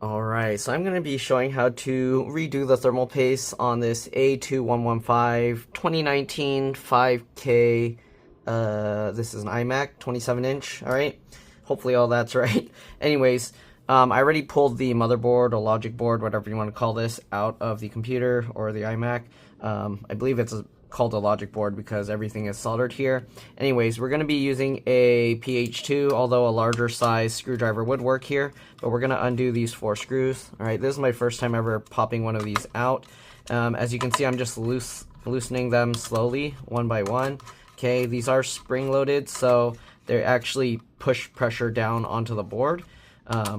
Alright, so I'm going to be showing how to redo the thermal paste on this A2115 2019 5K. This is an iMac 27-inch, alright? Hopefully all that's right. Anyways, I already pulled the motherboard or logic board, whatever you want to call this, out of the computer or the iMac. I believe it's called a logic board because everything is soldered here. Anyways, we're going to be using a PH2, although a larger size screwdriver would work here, but we're going to undo these 4 screws. Alright, this is my first time ever popping one of these out. As you can see, I'm just loosening them slowly, one by one. Okay, these are spring loaded, so they actually push pressure down onto the board.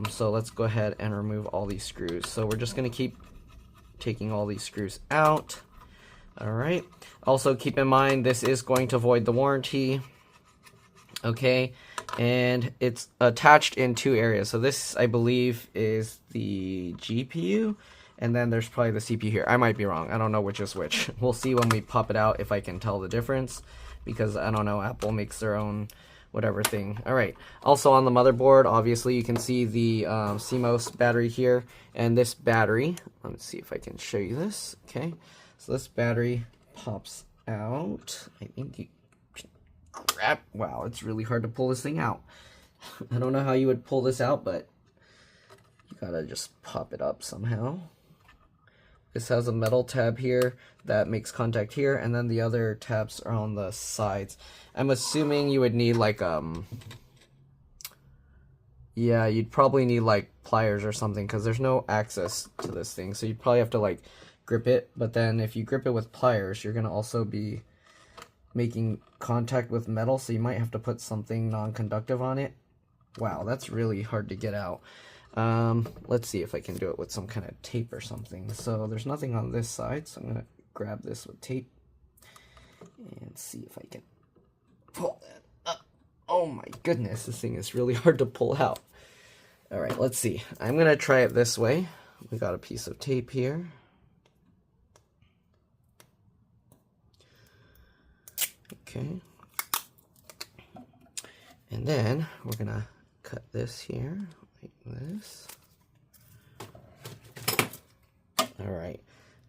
So let's go ahead and remove all these screws. So we're just going to keep taking all these screws out. Alright, also keep in mind this is going to void the warranty. Okay, and it's attached in 2 areas. So this, I believe, is the GPU, and then there's probably the CPU here. I might be wrong. I don't know which is which. We'll see when we pop it out if I can tell the difference, because I don't know, Apple makes their own whatever thing. Alright, also on the motherboard, obviously you can see the CMOD battery here, and this battery, let me see if I can show you this. Okay, so this battery pops out. I think you can grab, wow, it's really hard to pull this thing out. I don't know how you would pull this out, but you gotta just pop it up somehow. This has a metal tab here that makes contact here, and then the other tabs are on the sides. I'm assuming you would need like yeah, you'd probably need like pliers or something, because there's no access to this thing, so you'd probably have to like grip it. But then if you grip it with pliers, you're gonna also be making contact with metal, so you might have to put something non-conductive on it. Wow, that's really hard to get out. Let's see if I can do it with some kind of tape or something. So there's nothing on this side, so I'm gonna grab this with tape and see if I can pull that up. Oh my goodness, this thing is really hard to pull out. Alright, let's see. I'm gonna try it this way. We got a piece of tape here. Okay. And then we're gonna cut this here like this. Alright,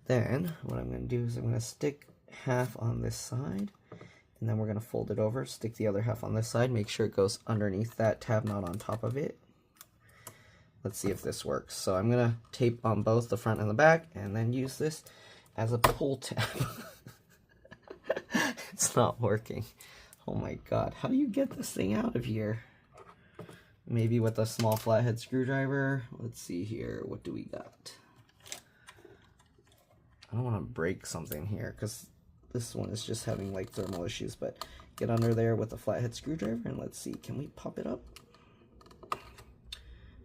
then what I'm going to do is I'm going to stick half on this side, and then we're going to fold it over, stick the other half on this side, make sure it goes underneath that tab, not on top of it. Let's see if this works. So I'm going to tape on both the front and the back, and then use this as a pull tab. It's not working. Oh my god, how do you get this thing out of here? Maybe with a small flathead screwdriver. Let's see here, what do we got? I don't want to break something here, because this one is just having like thermal issues, but get under there with a flathead screwdriver, and let's see, can we pop it up?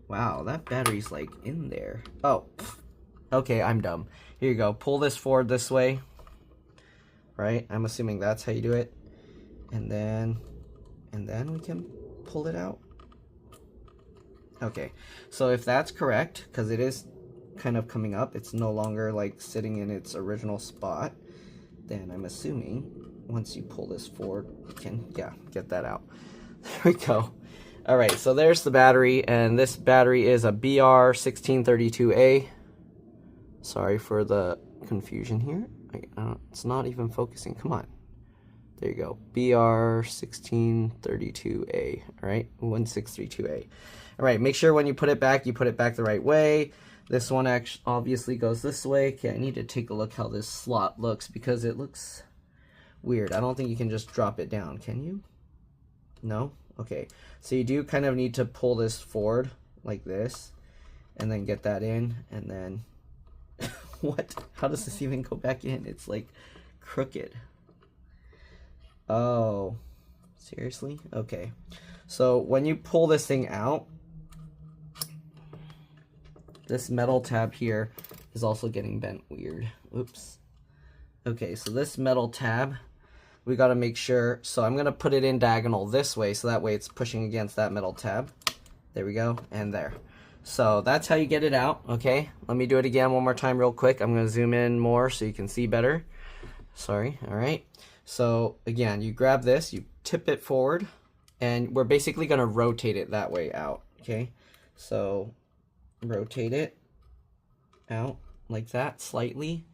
Wow, that battery's like in there. Oh, okay, I'm dumb. Here you go, pull this forward this way. Right, I'm assuming that's how you do it. And then we can pull it out. Okay, so if that's correct, because it is kind of coming up, it's no longer like sitting in its original spot, then I'm assuming once you pull this forward, you can, yeah, get that out. There we go. Alright, so there's the battery, and this battery is a BR1632A. Sorry for the confusion here. It's not even focusing. Come on. There you go. BR1632A. Alright, 1632A. Alright, make sure when you put it back the right way. This one actually obviously goes this way. Okay, I need to take a look how this slot looks, because it looks weird. I don't think you can just drop it down, can you? No? Okay, so you do kind of need to pull this forward like this, and then get that in, and then what? How does this even go back in? It's like crooked. Oh, seriously? Okay, so when you pull this thing out, this metal tab here is also getting bent weird. Oops. Okay, so this metal tab, we got to make sure, so I'm going to put it in diagonal this way, so that way it's pushing against that metal tab. There we go, and there. So that's how you get it out, okay? Let me do it again one more time real quick. I'm going to zoom in more so you can see better. Sorry, alright. So again, you grab this, you tip it forward, and we're basically going to rotate it that way out, okay? So rotate it out like that slightly,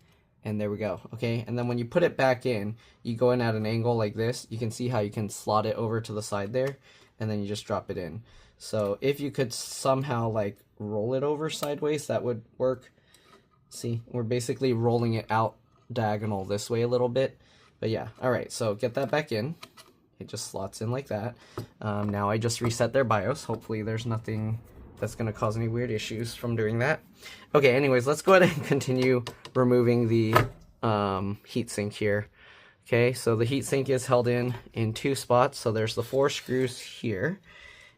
and there we go. Okay, and then when you put it back in, you go in at an angle like this. You can see how you can slot it over to the side there, and then you just drop it in. So if you could somehow like roll it over sideways, that would work. See, we're basically rolling it out diagonal this way a little bit. But yeah, all right, so get that back in. It just slots in like that. Now I just reset their BIOS. Hopefully there's nothing that's going to cause any weird issues from doing that. Okay, anyways, let's go ahead and continue removing the heatsink here. Okay, so the heatsink is held in 2 spots. So there's the 4 screws here,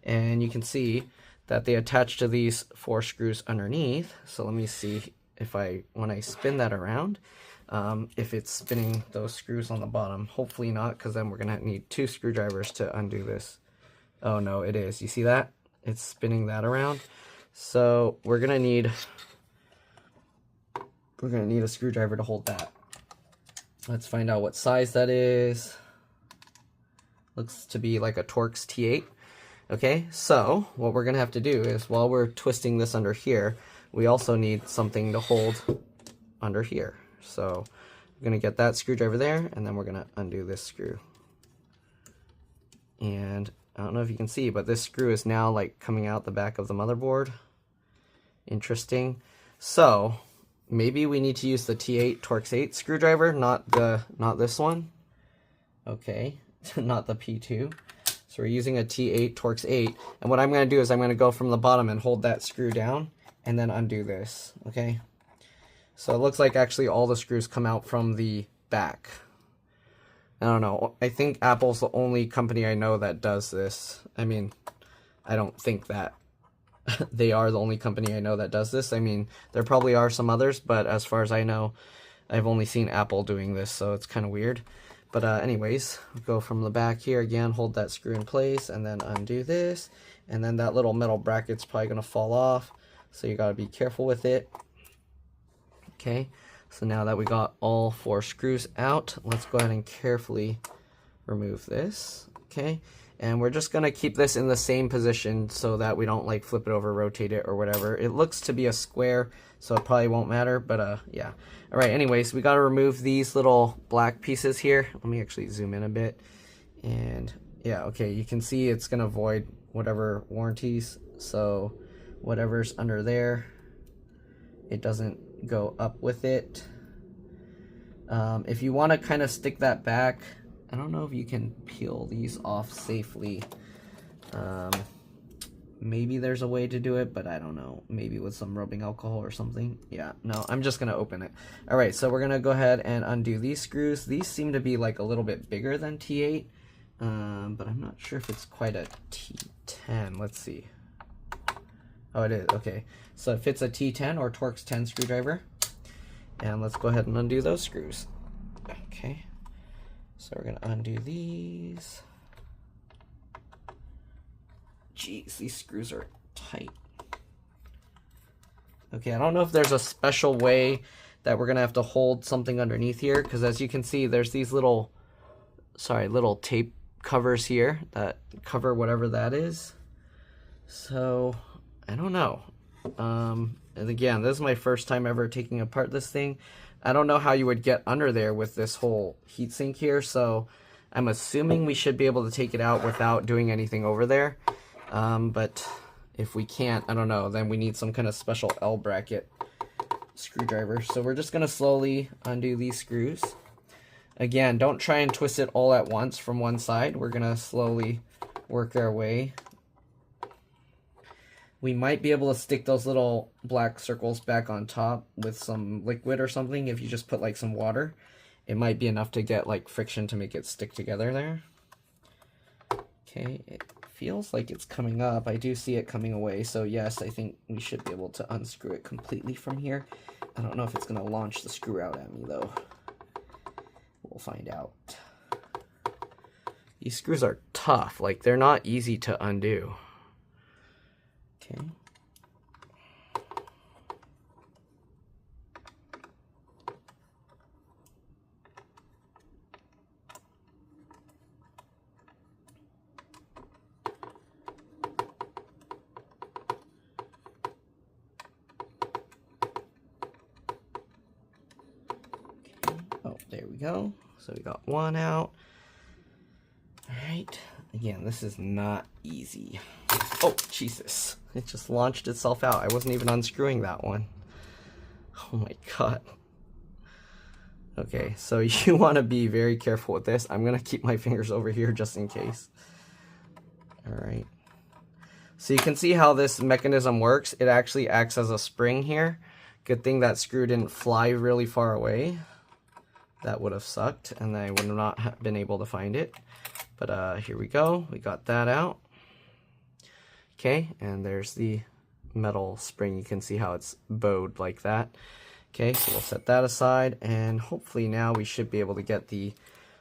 and you can see that they attach to these 4 screws underneath. So let me see if when I spin that around, if it's spinning those screws on the bottom. Hopefully not, because then we're gonna need 2 screwdrivers to undo this. Oh no, it is. You see that? It's spinning that around. So we're gonna need a screwdriver to hold that. Let's find out what size that is. Looks to be like a Torx T8. Okay, so what we're gonna have to do is, while we're twisting this under here, we also need something to hold under here. So we're gonna get that screwdriver there, and then we're gonna undo this screw. And I don't know if you can see, but this screw is now like coming out the back of the motherboard. Interesting. So maybe we need to use the T8 Torx 8 screwdriver, not this one. Okay, not the P2. So we're using a T8 Torx 8, and what I'm going to do is I'm going to go from the bottom and hold that screw down, and then undo this. Okay. So it looks like actually all the screws come out from the back. I don't know. I think Apple's the only company I know that does this. I mean, I don't think that they are the only company I know that does this. I mean, there probably are some others, but as far as I know, I've only seen Apple doing this, so it's kind of weird. But anyways, go from the back here again, hold that screw in place, and then undo this. And then that little metal bracket's probably going to fall off, so you got to be careful with it. Okay, so now that we got all 4 screws out, let's go ahead and carefully remove this. Okay, and we're just going to keep this in the same position so that we don't like flip it over, rotate it, or whatever. It looks to be a square, so it probably won't matter, but yeah. All right, anyways, we got to remove these little black pieces here. Let me actually zoom in a bit. And yeah, okay, you can see it's going to void whatever warranties, so whatever's under there, it doesn't go up with it. If you want to kind of stick that back, I don't know if you can peel these off safely. Maybe there's a way to do it, but I don't know. Maybe with some rubbing alcohol or something. Yeah, no, I'm just going to open it. All right, so we're going to go ahead and undo these screws. These seem to be like a little bit bigger than T8, but I'm not sure if it's quite a T10. Let's see. Oh, it is. Okay, so it fits a T10 or Torx 10 screwdriver. And let's go ahead and undo those screws. Okay, so we're going to undo these. Jeez, these screws are tight. Okay, I don't know if there's a special way that we're going to have to hold something underneath here, because as you can see, there's these little tape covers here that cover whatever that is. So, I don't know. And again, this is my first time ever taking apart this thing. I don't know how you would get under there with this whole heatsink here, so I'm assuming we should be able to take it out without doing anything over there. But if we can't, I don't know, then we need some kind of special L bracket screwdriver. So we're just going to slowly undo these screws. Again, don't try and twist it all at once from one side. We're going to slowly work our way. We might be able to stick those little black circles back on top with some liquid or something. If you just put like some water, it might be enough to get like friction to make it stick together there. Okay, it feels like it's coming up. I do see it coming away, so yes, I think we should be able to unscrew it completely from here. I don't know if it's going to launch the screw out at me though. We'll find out. These screws are tough, like they're not easy to undo. Okay. There we go. So we got one out. All right. Again, this is not easy. Oh, Jesus. It just launched itself out. I wasn't even unscrewing that one. Oh my God. Okay, so you want to be very careful with this. I'm going to keep my fingers over here just in case. All right. So you can see how this mechanism works. It actually acts as a spring here. Good thing that screw didn't fly really far away. That would have sucked, and I would not have been able to find it. But here we go. We got that out. Okay, and there's the metal spring. You can see how it's bowed like that. Okay, so we'll set that aside, and hopefully now we should be able to get the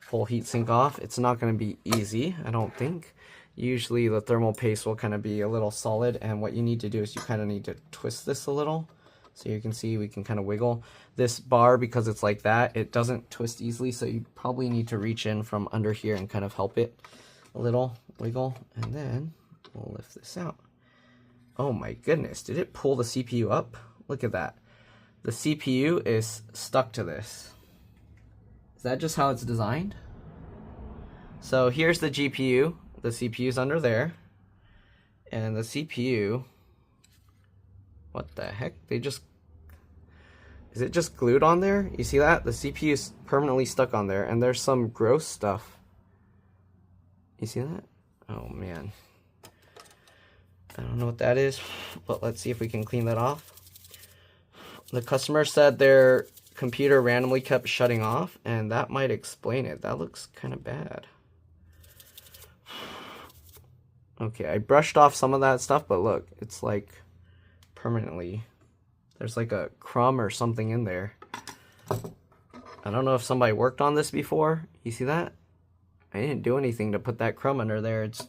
whole heatsink off. It's not going to be easy, I don't think. Usually the thermal paste will kind of be a little solid, and what you need to do is you kind of need to twist this a little. So you can see we can kind of wiggle. This bar, because it's like that, it doesn't twist easily, so you probably need to reach in from under here and kind of help it a little wiggle, and then we'll lift this out. Oh my goodness, did it pull the CPU up? Look at that. The CPU is stuck to this. Is that just how it's designed? So here's the GPU. The CPU's under there. And the CPU... What the heck? Is it just glued on there? You see that? The CPU is permanently stuck on there. And there's some gross stuff. You see that? Oh man. I don't know what that is. But let's see if we can clean that off. The customer said their computer randomly kept shutting off, and that might explain it. That looks kind of bad. Okay, I brushed off some of that stuff, but look, it's like permanently. There's like a crumb or something in there. I don't know if somebody worked on this before. You see that? I didn't do anything to put that crumb under there. It's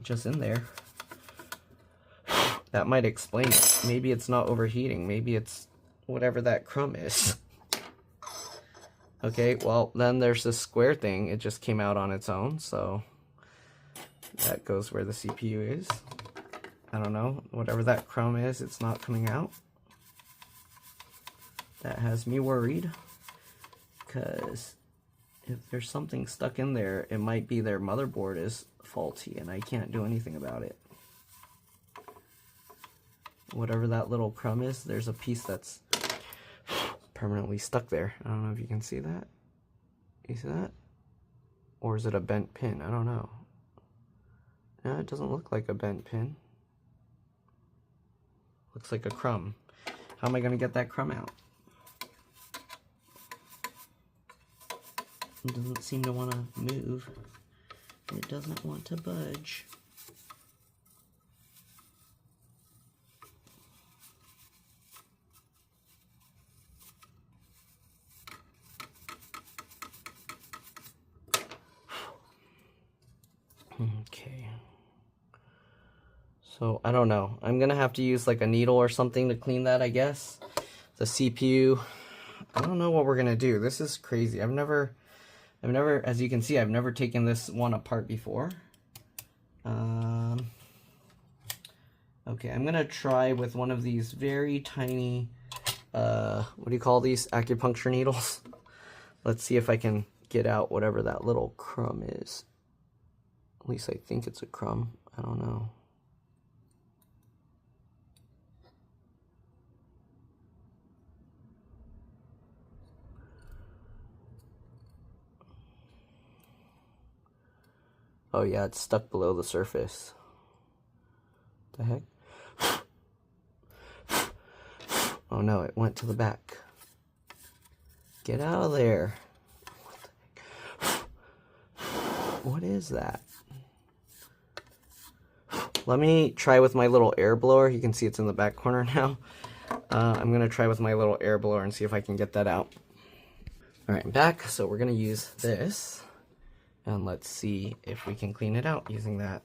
just in there. That might explain it. Maybe it's not overheating. Maybe it's whatever that crumb is. Okay, well, then there's this square thing. It just came out on its own, so that goes where the CPU is. I don't know. Whatever that crumb is, it's not coming out. That has me worried, because if there's something stuck in there, it might be their motherboard is faulty, and I can't do anything about it. Whatever that little crumb is, there's a piece that's permanently stuck there. I don't know if you can see that. You see that? Or is it a bent pin? I don't know. No, it doesn't look like a bent pin. Looks like a crumb. How am I going to get that crumb out? It doesn't seem to want to move. It doesn't want to budge. Okay. So, I don't know. I'm going to have to use like a needle or something to clean that, I guess. The CPU, I don't know what we're going to do. This is crazy. I've never, as you can see, I've never taken this one apart before. Okay, I'm going to try with one of these very tiny, what do you call these? Acupuncture needles. Let's see if I can get out whatever that little crumb is. At least I think it's a crumb. I don't know. Oh yeah, it's stuck below the surface. What the heck? Oh no, it went to the back. Get out of there. What the heck? What is that? Let me try with my little air blower. You can see it's in the back corner now. I'm going to try with my little air blower and see if I can get that out. Alright, I'm back. So we're going to use this. And let's see if we can clean it out using that.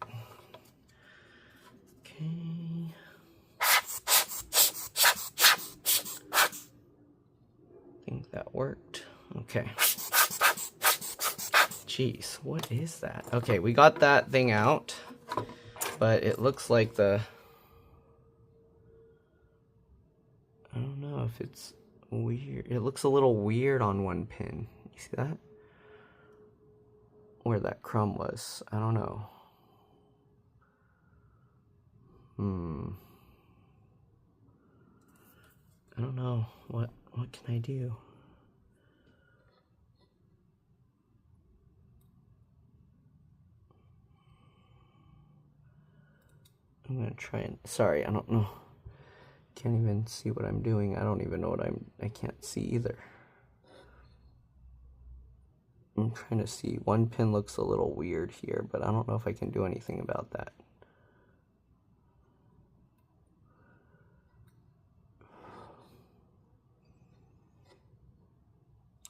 Okay. I think that worked. Okay. Jeez, what is that? Okay, we got that thing out. But it looks like I don't know if it's weird. It looks a little weird on one pin. You see that? Where that crumb was, I don't know. I don't know. What can I do? I'm gonna try and, sorry, I don't know. Can't even see what I'm doing. I don't even know what I can't see either. I'm trying to see. One pin looks a little weird here, but I don't know if I can do anything about that.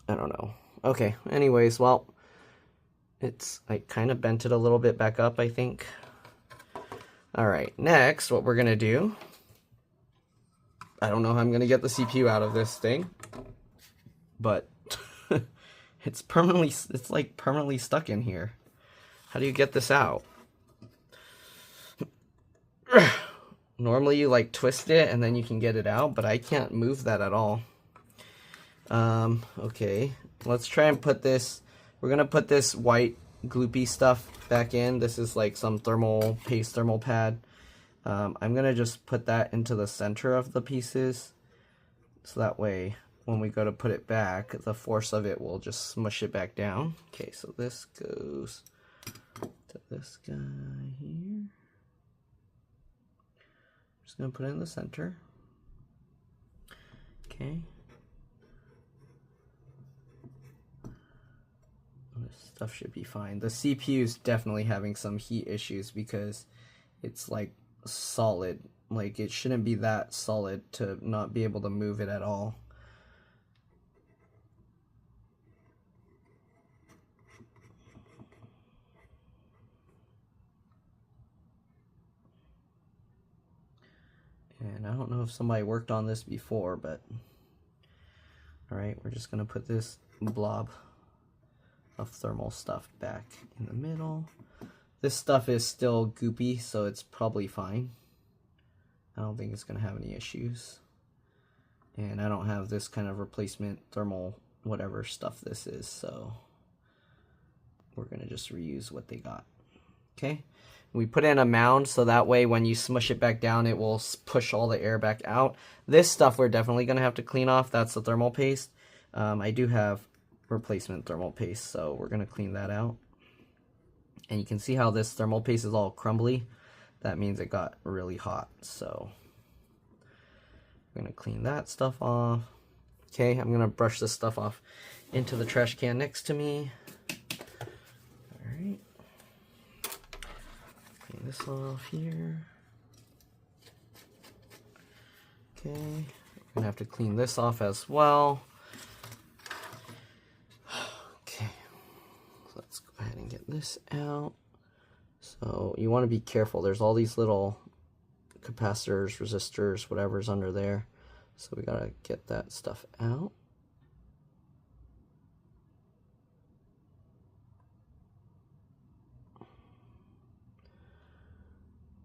I don't know. Okay, anyways, well, I kind of bent it a little bit back up, I think. All right, next, what we're gonna do, I don't know how I'm gonna get the CPU out of this thing, but it's like permanently stuck in here. How do you get this out? Normally you like twist it and then you can get it out, but I can't move that at all. Okay, let's try and put this, we're gonna put this white gloopy stuff back in. This is like some thermal pad. I'm gonna just put that into the center of the pieces, so that way when we go to put it back, the force of it will just smush it back down. Okay, so this goes to this guy here. Just gonna put it in the center. Okay. This stuff should be fine. The CPU is definitely having some heat issues because it's like solid. Like, it shouldn't be that solid to not be able to move it at all. And I don't know if somebody worked on this before, but alright, we're just gonna put this blob of thermal stuff back in the middle. This stuff is still goopy, so it's probably fine. I don't think it's gonna have any issues. And I don't have this kind of replacement thermal whatever stuff this is, so we're gonna just reuse what they got. Okay, we put in a mound so that way when you smush it back down it will push all the air back out. This stuff we're definitely gonna have to clean off. That's the thermal paste. I do have replacement thermal paste, so we're gonna clean that out. And you can see how this thermal paste is all crumbly. That means it got really hot, so I'm gonna clean that stuff off. Okay, I'm gonna brush this stuff off into the trash can next to me. Alright, clean this off here. Okay, I'm gonna have to clean this off as well. Okay, so let's go ahead and get this out. So you want to be careful. There's all these little capacitors, resistors, whatever's under there. So we gotta get that stuff out.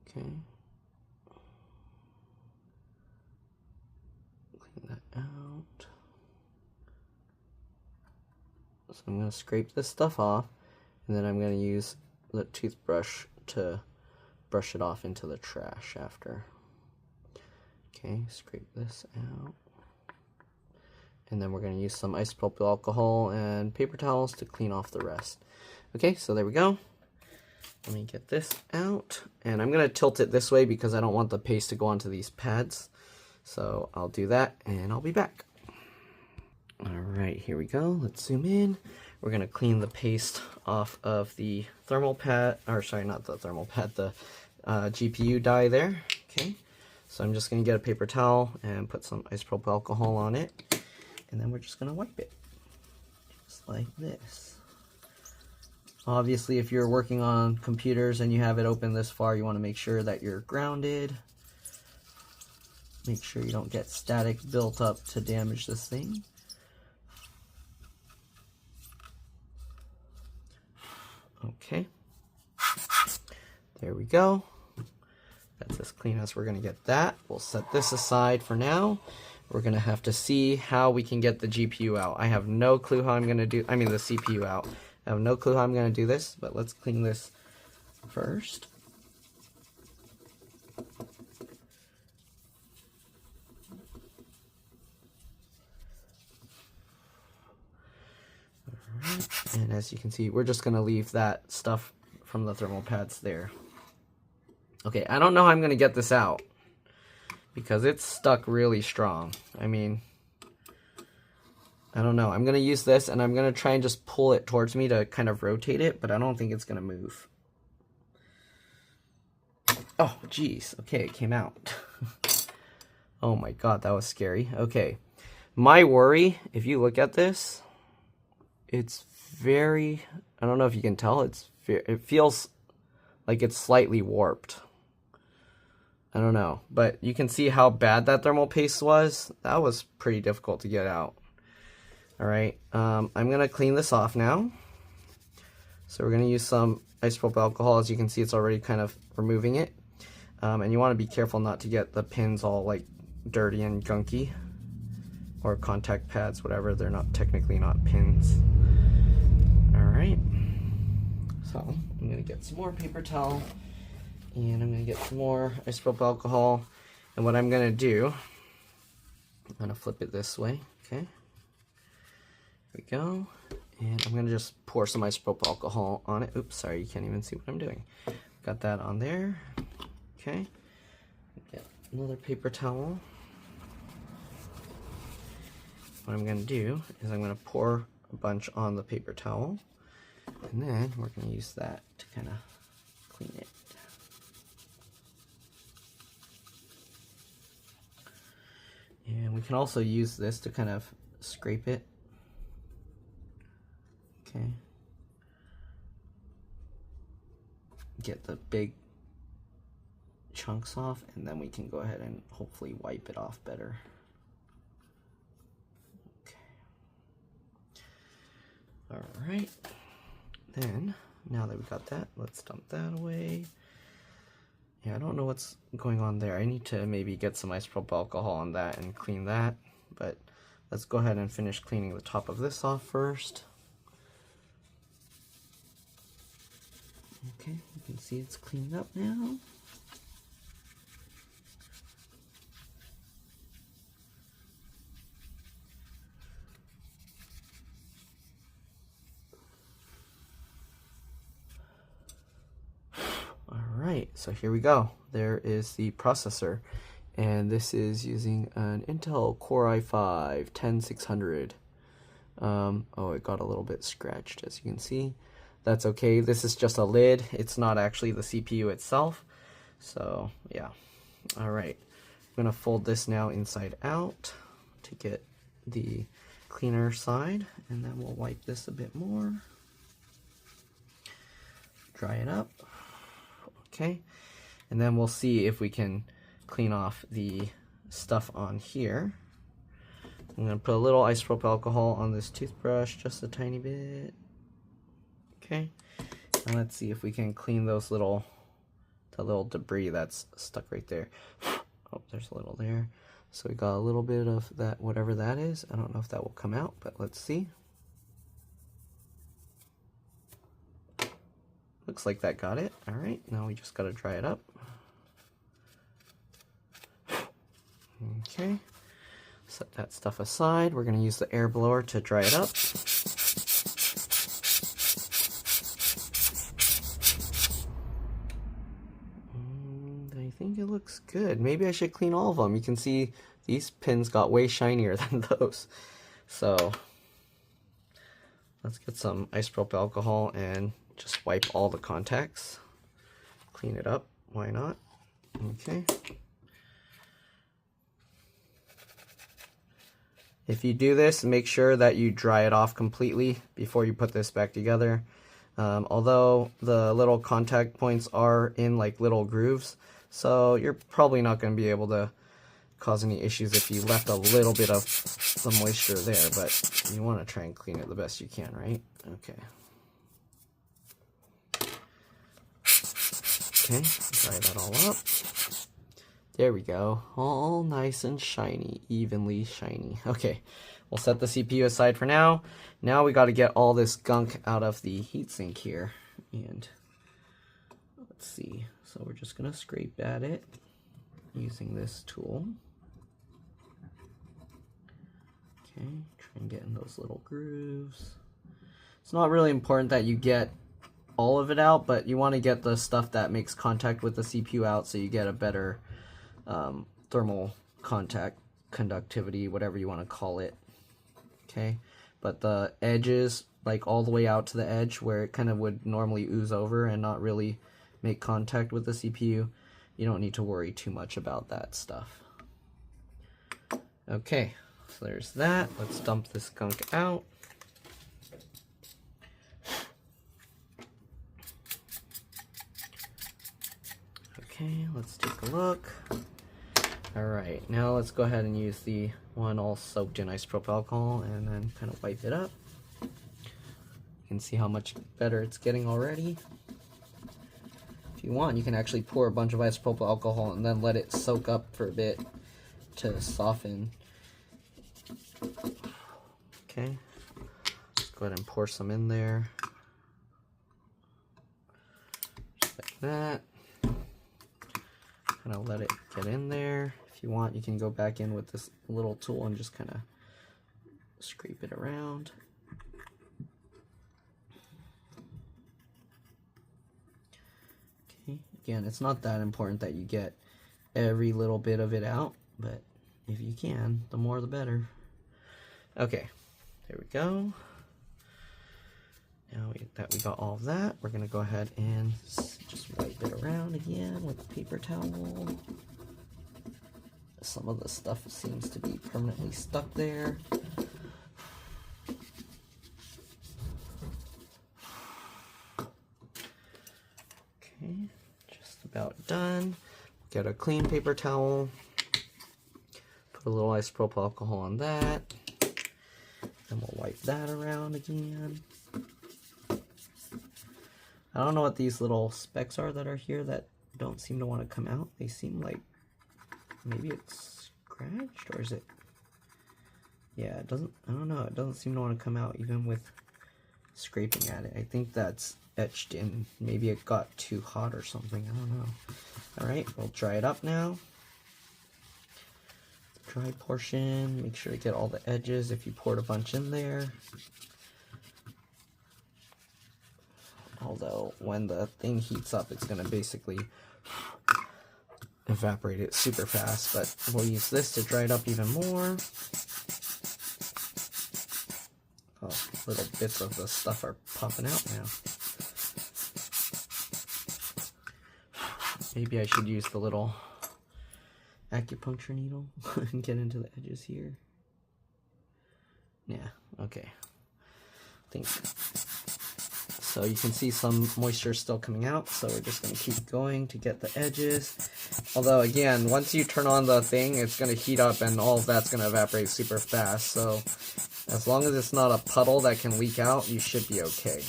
Okay. Clean that out. So I'm gonna scrape this stuff off, and then I'm gonna use the toothbrush to brush it off into the trash after. Okay, scrape this out. And then we're going to use some isopropyl alcohol and paper towels to clean off the rest. Okay, so there we go. Let me get this out. And I'm going to tilt it this way because I don't want the paste to go onto these pads. So I'll do that and I'll be back. Alright, here we go. Let's zoom in. We're going to clean the paste off of the thermal pad, or sorry, not the thermal pad, the GPU die there. Okay, so I'm just going to get a paper towel and put some isopropyl alcohol on it, and then we're just going to wipe it, just like this. Obviously, if you're working on computers and you have it open this far, you want to make sure that you're grounded. Make sure you don't get static built up to damage this thing. Okay, there we go. That's as clean as we're going to get that. We'll set this aside for now. we're gonna have to see how we can get the GPU out. I have no clue how I'm gonna do, I mean the CPU out. I have no clue how I'm gonna do this, but let's clean this first. Alright, and as you can see, we're just gonna leave that stuff from the thermal pads there. Okay, I don't know how I'm gonna get this out because it's stuck really strong. I mean, I don't know. I'm gonna use this and I'm gonna try and just pull it towards me to kind of rotate it, but I don't think it's gonna move. Oh, geez. Okay, it came out. Oh my god, that was scary. Okay. My worry, if you look at this, it's very, I don't know if you can tell, it feels like it's slightly warped. I don't know, but you can see how bad that thermal paste was. That was pretty difficult to get out. Alright, I'm going to clean this off now. So we're going to use some isopropyl alcohol. As you can see, it's already kind of removing it. And you want to be careful not to get the pins all like dirty and gunky. Or contact pads, whatever. They're not technically not pins. Alright, so I'm going to get some more paper towel. And I'm going to get some more isopropyl alcohol. And what I'm going to do, I'm going to flip it this way. Okay. Here we go. And I'm going to just pour some isopropyl alcohol on it. Oops, sorry, you can't even see what I'm doing. Got that on there. Okay. Get another paper towel. What I'm going to do is I'm going to pour a bunch on the paper towel. And then we're going to use that to kind of clean it. And we can also use this to kind of scrape it. Okay. Get the big chunks off, and then we can go ahead and hopefully wipe it off better. Okay. Alright. Then, now that we got that, let's dump that away. Yeah, I don't know what's going on there. I need to maybe get some isopropyl alcohol on that and clean that. But let's go ahead and finish cleaning the top of this off first. Okay, you can see it's cleaned up now. Alright, so here we go. There is the processor, and this is using an Intel Core i5-10600. Oh, it got a little bit scratched, as you can see. That's okay. This is just a lid. It's not actually the CPU itself. So, yeah. Alright, I'm going to fold this now inside out to get the cleaner side, and then we'll wipe this a bit more. Dry it up. Okay, and then we'll see if we can clean off the stuff on here. I'm going to put a little isopropyl alcohol on this toothbrush, just a tiny bit. Okay, and let's see if we can clean those the little debris that's stuck right there. Oh, there's a little there. So we got a little bit of that, whatever that is. I don't know if that will come out, but let's see. Looks like that got it. Alright, now we just gotta dry it up. Okay, set that stuff aside. We're gonna use the air blower to dry it up. And I think it looks good. Maybe I should clean all of them. You can see these pins got way shinier than those. So let's get some isopropyl alcohol and just wipe all the contacts. Clean it up, why not? Okay. If you do this, make sure that you dry it off completely before you put this back together. Although the little contact points are in like little grooves, so you're probably not going to be able to cause any issues if you left a little bit of the moisture there, but you want to try and clean it the best you can, right? Okay. Okay, dry that all up. There we go. All nice and shiny, evenly shiny. Okay, we'll set the CPU aside for now. Now we got to get all this gunk out of the heatsink here. And let's see. So we're just going to scrape at it using this tool. Okay, try and get in those little grooves. It's not really important that you get all of it out, but you want to get the stuff that makes contact with the CPU out so you get a better thermal conductivity, whatever you want to call it. Okay, but the edges, like all the way out to the edge where it kind of would normally ooze over and not really make contact with the CPU, you don't need to worry too much about that stuff. Okay, so there's that. Let's dump this gunk out. Okay, let's take a look. Alright, now let's go ahead and use the one all soaked in isopropyl alcohol and then kind of wipe it up. You can see how much better it's getting already. If you want, you can actually pour a bunch of isopropyl alcohol and then let it soak up for a bit to soften. Okay, let's go ahead and pour some in there. Just like that. Kind of let it get in there. If you want, you can go back in with this little tool and just kind of scrape it around. Okay, again, it's not that important that you get every little bit of it out, but if you can, the more the better. Okay, there we go. Now that we got all of that, we're going to go ahead and just wipe it around again with a paper towel. Some of the stuff seems to be permanently stuck there. Okay, just about done. Get a clean paper towel. Put a little isopropyl alcohol on that. And we'll wipe that around again. I don't know what these little specks are that are here that don't seem to want to come out. They seem like maybe it's scratched, or is it? Yeah, it doesn't, I don't know. It doesn't seem to want to come out even with scraping at it. I think that's etched in. Maybe it got too hot or something. I don't know. All right, we'll dry it up now. Dry portion, make sure to get all the edges if you poured a bunch in there. Although when the thing heats up, it's going to basically evaporate it super fast, but we'll use this to dry it up even more. Oh, little bits of the stuff are popping out now. Maybe I should use the little acupuncture needle and get into the edges here. Yeah, okay. I think so. You can see some moisture still coming out, so we're just going to keep going to get the edges. Although again, once you turn on the thing, it's going to heat up and all of that's going to evaporate super fast. So as long as it's not a puddle that can leak out, you should be okay.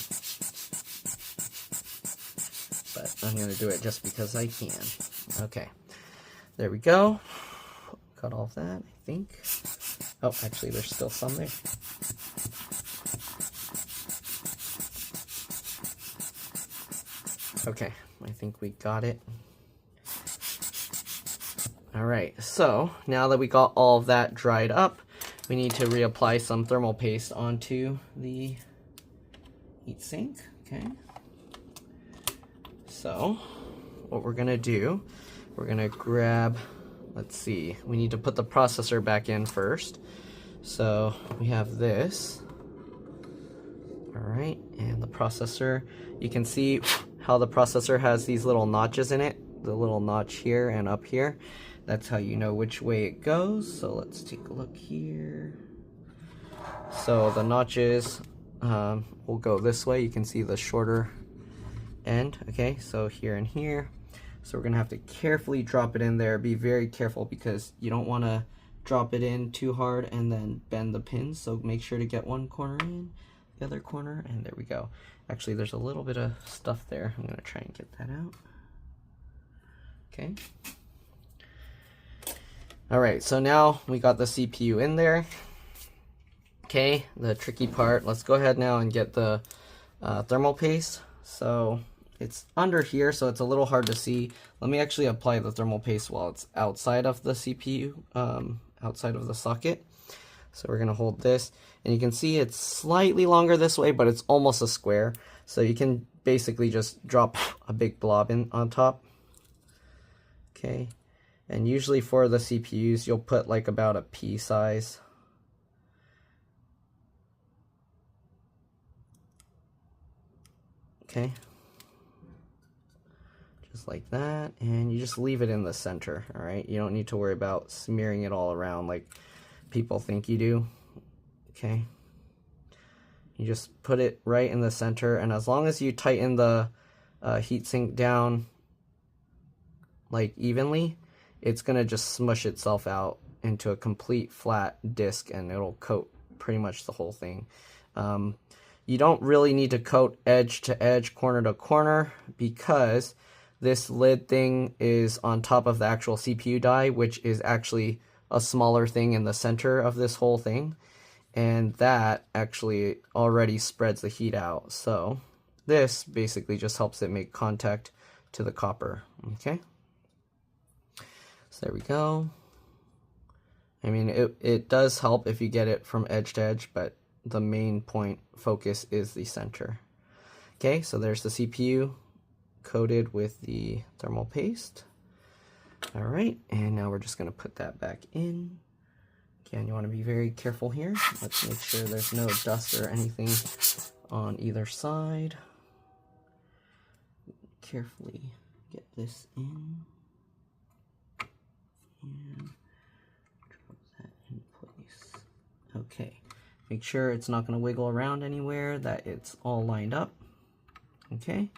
But I'm going to do it just because I can. Okay. There we go. Got all of that, I think. Oh, actually, there's still some there. Okay, I think we got it. Alright, so now that we got all of that dried up, we need to reapply some thermal paste onto the heatsink. Okay. So, what we're going to do, we're going to grab, let's see, we need to put the processor back in first. So we have this. Alright, and the processor, you can see how the processor has these little notches in it, the little notch here and up here. That's how you know which way it goes. So let's take a look here. So the notches will go this way. You can see the shorter end. Okay, so here and here. So we're gonna have to carefully drop it in there. Be very careful because you don't want to drop it in too hard and then bend the pins. So make sure to get one corner in, the other corner, and there we go. Actually, there's a little bit of stuff there. I'm gonna try and get that out. Okay. Alright, so now we got the CPU in there. Okay, the tricky part, let's go ahead now and get the thermal paste. So it's under here, so it's a little hard to see. Let me actually apply the thermal paste while it's outside of the CPU, outside of the socket. So we're gonna hold this, and you can see it's slightly longer this way, but it's almost a square. So you can basically just drop a big blob in on top. Okay, and usually for the CPUs, you'll put like about a pea size. Okay, just like that, and you just leave it in the center. All right, you don't need to worry about smearing it all around like people think you do. Okay, you just put it right in the center, and as long as you tighten the heatsink down like evenly, it's gonna just smush itself out into a complete flat disc, and it'll coat pretty much the whole thing. You don't really need to coat edge to edge, corner to corner, because this lid thing is on top of the actual CPU die, which is actually a smaller thing in the center of this whole thing, and that actually already spreads the heat out. So this basically just helps it make contact to the copper. Okay, so there we go. I mean, it does help if you get it from edge to edge, but the main point focus is the center. Okay, so there's the CPU coated with the thermal paste. All right, and now we're just gonna put that back in. Again, you wanna be very careful here. Let's make sure there's no dust or anything on either side. Carefully get this in. And drop that in place. Okay. Make sure it's not going to wiggle around anywhere, that it's all lined up. Okay,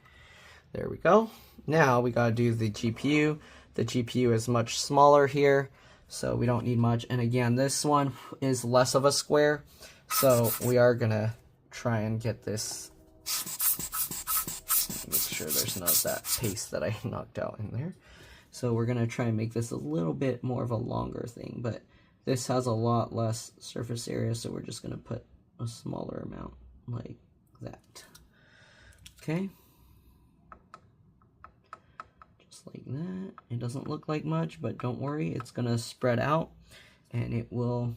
there we go. Now we got to do the GPU. The GPU is much smaller here, so we don't need much. And again, this one is less of a square, so we are going to try and get this. Make sure there's none of that paste that I knocked out in there. So we're going to try and make this a little bit more of a longer thing, but this has a lot less surface area, so we're just going to put a smaller amount like that. Okay. Just like that. It doesn't look like much, but don't worry, it's going to spread out, and it will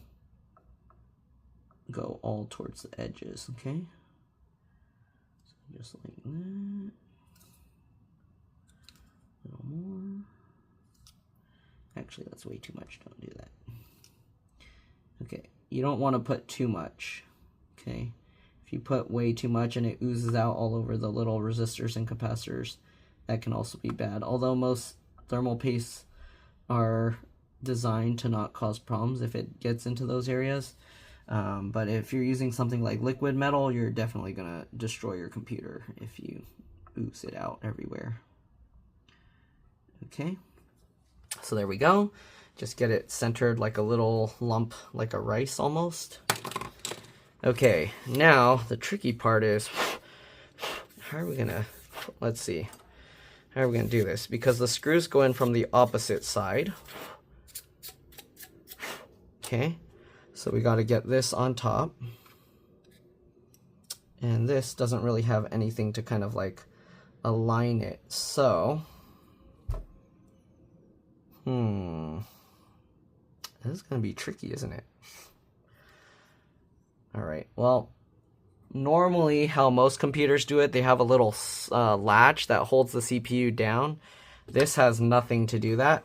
go all towards the edges, okay? So just like that. A little more. Actually, that's way too much. Don't do that. Okay, you don't want to put too much, okay? If you put way too much and it oozes out all over the little resistors and capacitors, that can also be bad. Although most thermal pastes are designed to not cause problems if it gets into those areas. But if you're using something like liquid metal, you're definitely going to destroy your computer if you ooze it out everywhere. Okay, so there we go. Just get it centered like a little lump, like a rice almost. Okay, now the tricky part is, how are we gonna, let's see, how are we gonna do this? Because the screws go in from the opposite side. Okay, so we gotta get this on top. And this doesn't really have anything to kind of like align it, so, this is going to be tricky, isn't it? Alright, well, normally how most computers do it, they have a little latch that holds the CPU down. This has nothing to do that.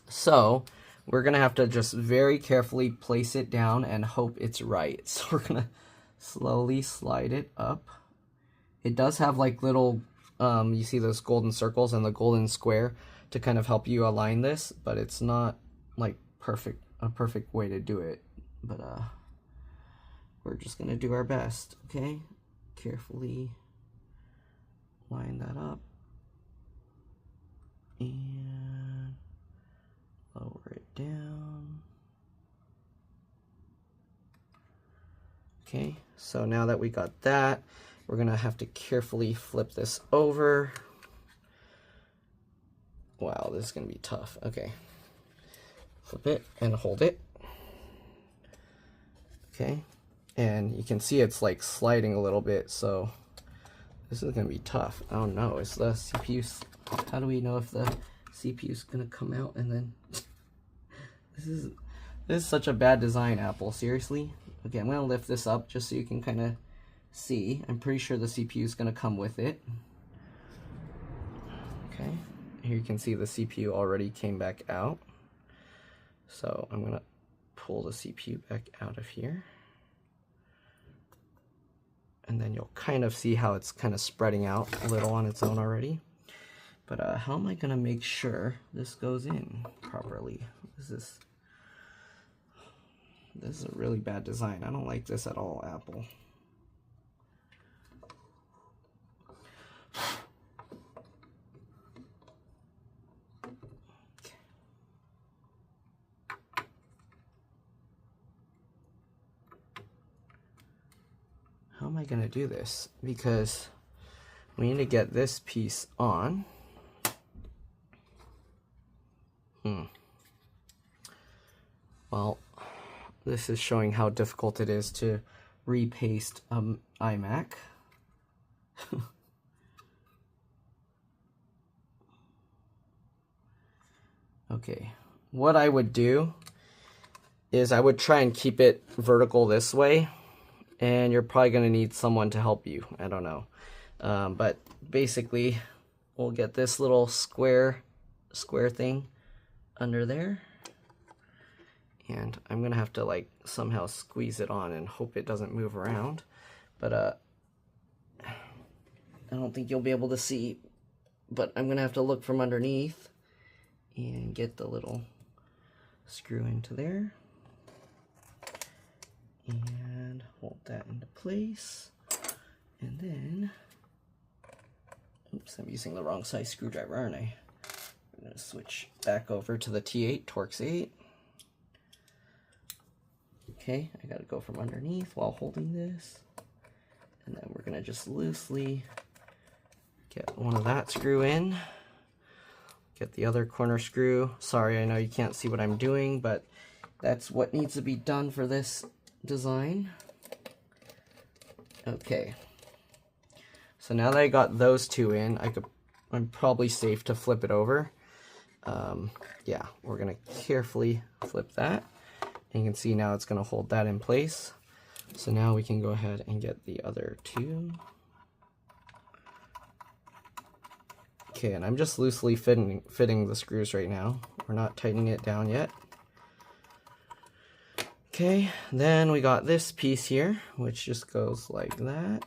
So, we're going to have to just very carefully place it down and hope it's right. So we're going to slowly slide it up. It does have like little, you see those golden circles and the golden square to kind of help you align this, but it's not like a perfect way to do it, but we're just gonna do our best. Okay, carefully line that up and lower it down. Okay, so now that we got that, we're gonna have to carefully flip this over. Wow, this is gonna be tough. Okay, flip it and hold it. Okay, and you can see it's like sliding a little bit, so this is gonna be tough. Oh no, is the CPU, how do we know if the CPU is gonna come out and then, this is such a bad design, Apple, seriously. Okay, I'm gonna lift this up just so you can kind of see. I'm pretty sure the CPU is gonna come with it. Okay, here you can see the CPU already came back out. So I'm gonna pull the CPU back out of here. And then you'll kind of see how it's kind of spreading out a little on its own already. But how am I gonna make sure this goes in properly? This is a really bad design. I don't like this at all, Apple. How am I going to do this? Because we need to get this piece on. Well, this is showing how difficult it is to repaste iMac. Okay, what I would do is I would try and keep it vertical this way, and you're probably going to need someone to help you. I don't know. But basically, we'll get this little square thing under there. And I'm going to have to like somehow squeeze it on and hope it doesn't move around. But I don't think you'll be able to see. But I'm going to have to look from underneath and get the little screw into there. And hold that into place. And then, oops, I'm using the wrong size screwdriver, aren't I? I'm going to switch back over to the T8, Torx 8. Okay, I got to go from underneath while holding this. And then we're going to just loosely get one of that screw in. Get the other corner screw. Sorry, I know you can't see what I'm doing, but that's what needs to be done for this design. Okay. So now that I got those two in, I'm probably safe to flip it over. Yeah, we're going to carefully flip that. And you can see now it's going to hold that in place. So now we can go ahead and get the other two. Okay, and I'm just loosely fitting the screws right now. We're not tightening it down yet. Okay, then we got this piece here, which just goes like that.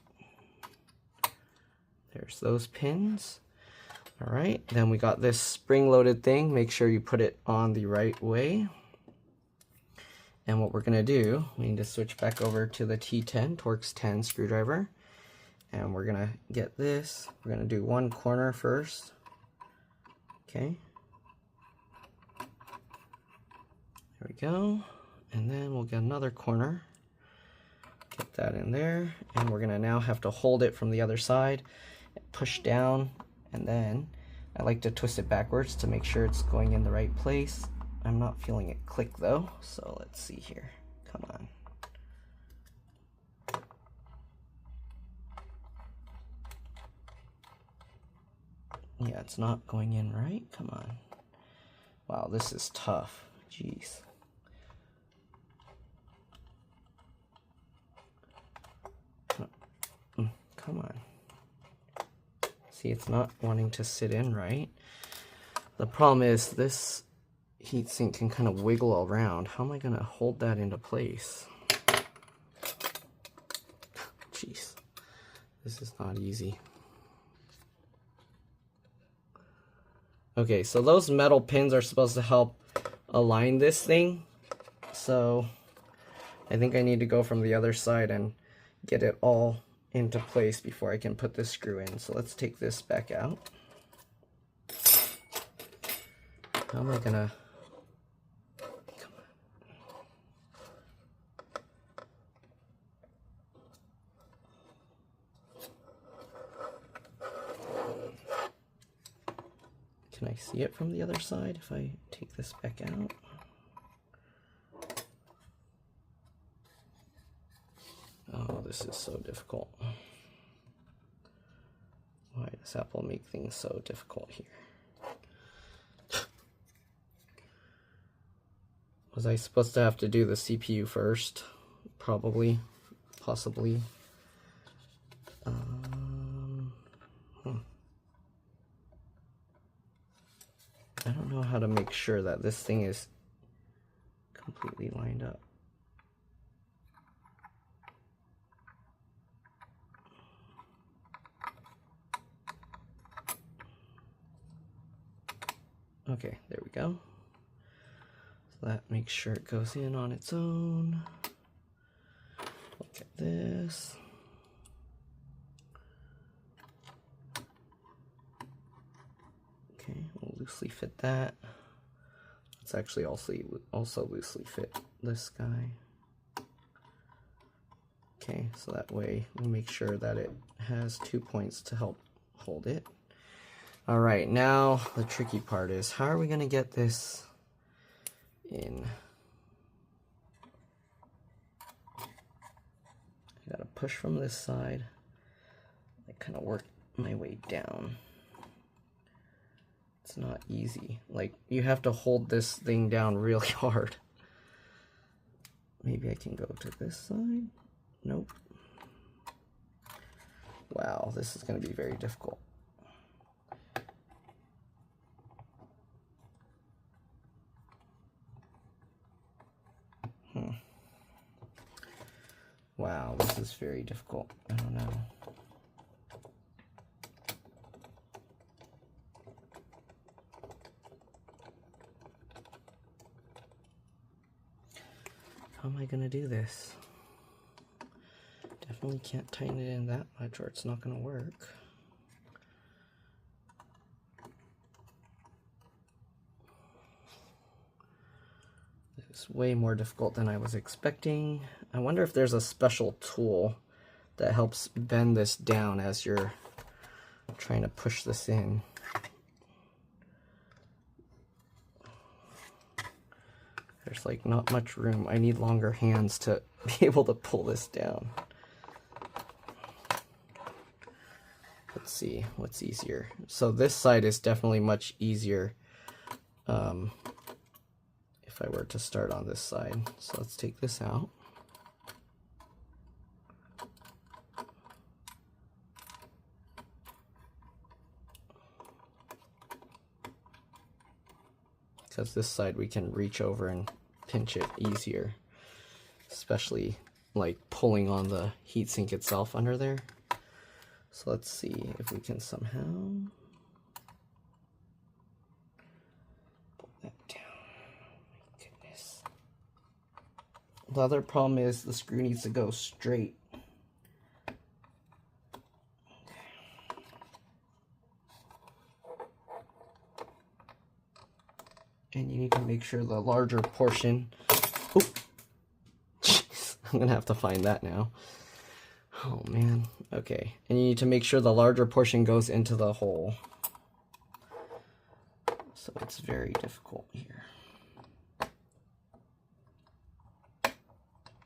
There's those pins. All right, then we got this spring-loaded thing. Make sure you put it on the right way. And what we're gonna do, we need to switch back over to the T10, Torx 10 screwdriver. And we're gonna get this. We're gonna do one corner first. Okay. There we go. And then we'll get another corner. Get that in there. And we're gonna now have to hold it from the other side. Push down. And then I like to twist it backwards to make sure it's going in the right place. I'm not feeling it click though, so let's see here. Come on. Yeah, it's not going in right. Come on. Wow, this is tough. Jeez. Come on. See, it's not wanting to sit in right. The problem is this heatsink can kind of wiggle around. How am I going to hold that into place? Jeez, this is not easy. Okay, so those metal pins are supposed to help align this thing. So I think I need to go from the other side and get it all into place before I can put this screw in. So let's take this back out. How am I gonna... Can I see it from the other side if I take this back out? this is so difficult. Why does Apple make things so difficult here? Was I supposed to have to do the CPU first? Probably. Possibly. I don't know how to make sure that this thing is completely lined up. Okay, there we go. So that makes sure it goes in on its own. Look at this. Okay, we'll loosely fit that. Let's actually also loosely fit this guy. Okay, so that way we make sure that it has 2 points to help hold it. All right, now the tricky part is, how are we gonna get this in? I gotta push from this side. I kind of work my way down. It's not easy. Like, you have to hold this thing down really hard. Maybe I can go to this side. Nope. Wow, this is going to be very difficult. Wow, this is very difficult. I don't know. How am I gonna do this? Definitely can't tighten it in that much or it's not gonna work. It's way more difficult than I was expecting. I wonder if there's a special tool that helps bend this down as you're trying to push this in. There's like not much room. I need longer hands to be able to pull this down. Let's see what's easier. So this side is definitely much easier if I were to start on this side. So let's take this out. Because this side we can reach over and pinch it easier, especially like pulling on the heatsink itself under there. So let's see if we can somehow pull that down. My goodness. The other problem is the screw needs to go straight. And you need to make sure the larger portion, oh, jeez, I'm gonna have to find that now. Oh man, okay. And you need to make sure the larger portion goes into the hole. So it's very difficult here.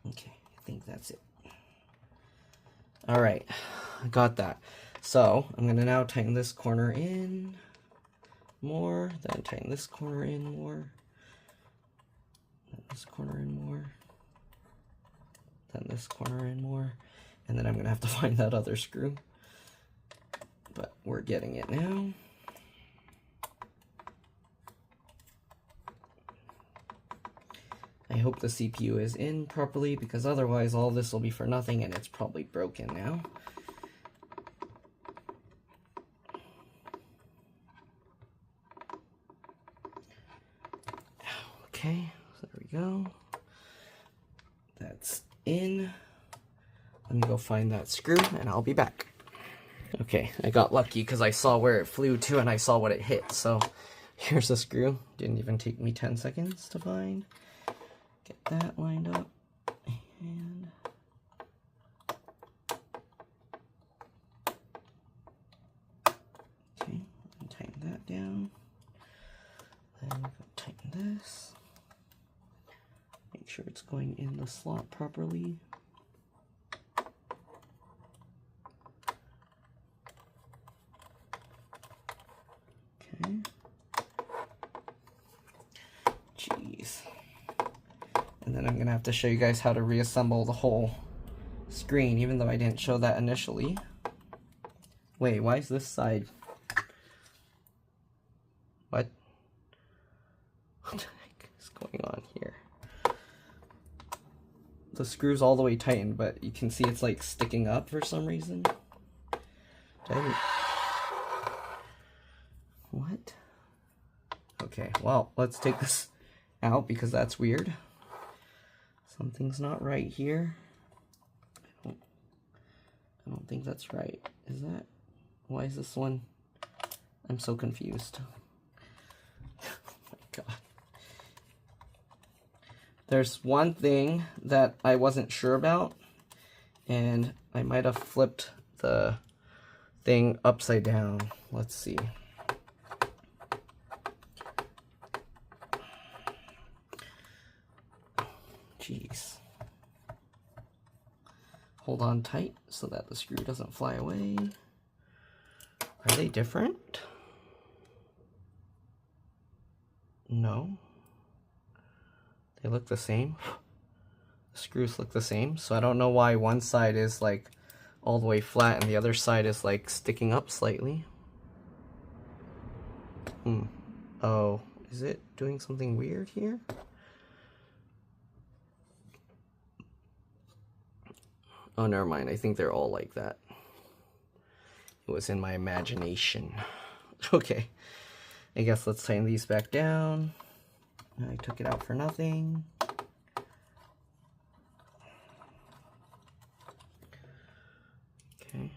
Okay, I think that's it. All right, I got that. So I'm gonna now tighten this corner in more, then tighten this corner in more, then this corner in more, then this corner in more, and then I'm gonna have to find that other screw, but we're getting it now. I hope the CPU is in properly, because otherwise all this will be for nothing and it's probably broken now. Okay, so there we go. That's in. Let me go find that screw and I'll be back. Okay, I got lucky because I saw where it flew to and I saw what it hit. So here's the screw. Didn't even take me 10 seconds to find. Get that lined up. And okay, tighten that down. Then we'll tighten this. Make sure it's going in the slot properly. And then I'm gonna have to show you guys how to reassemble the whole screen, even though I didn't show that initially. Wait, why is this side? What? What the heck is going on here? The screw's all the way tightened, but you can see it's like sticking up for some reason. What? Okay, well, let's take this out because that's weird. Something's not right here. I don't think that's right. Is that? Why is this one? I'm so confused. Oh my god. There's one thing that I wasn't sure about, and I might have flipped the thing upside down. Let's see. Jeez. Hold on tight so that the screw doesn't fly away. Are they different? No. They look the same. The screws look the same, so I don't know why one side is like all the way flat and the other side is like sticking up slightly. Oh, is it doing something weird here? Oh, never mind. I think they're all like that. It was in my imagination. Okay. I guess let's tighten these back down. I took it out for nothing. Okay.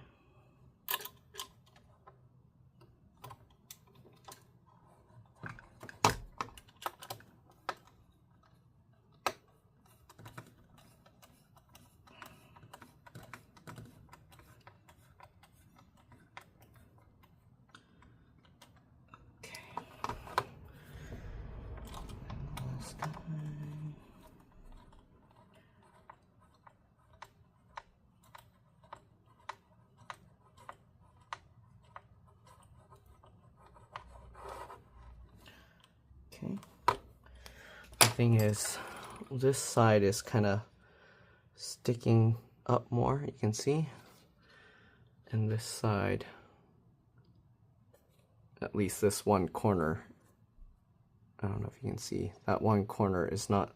Okay. The thing is, this side is kind of sticking up more, you can see. And this side, at least this one corner, I don't know if you can see, that one corner is not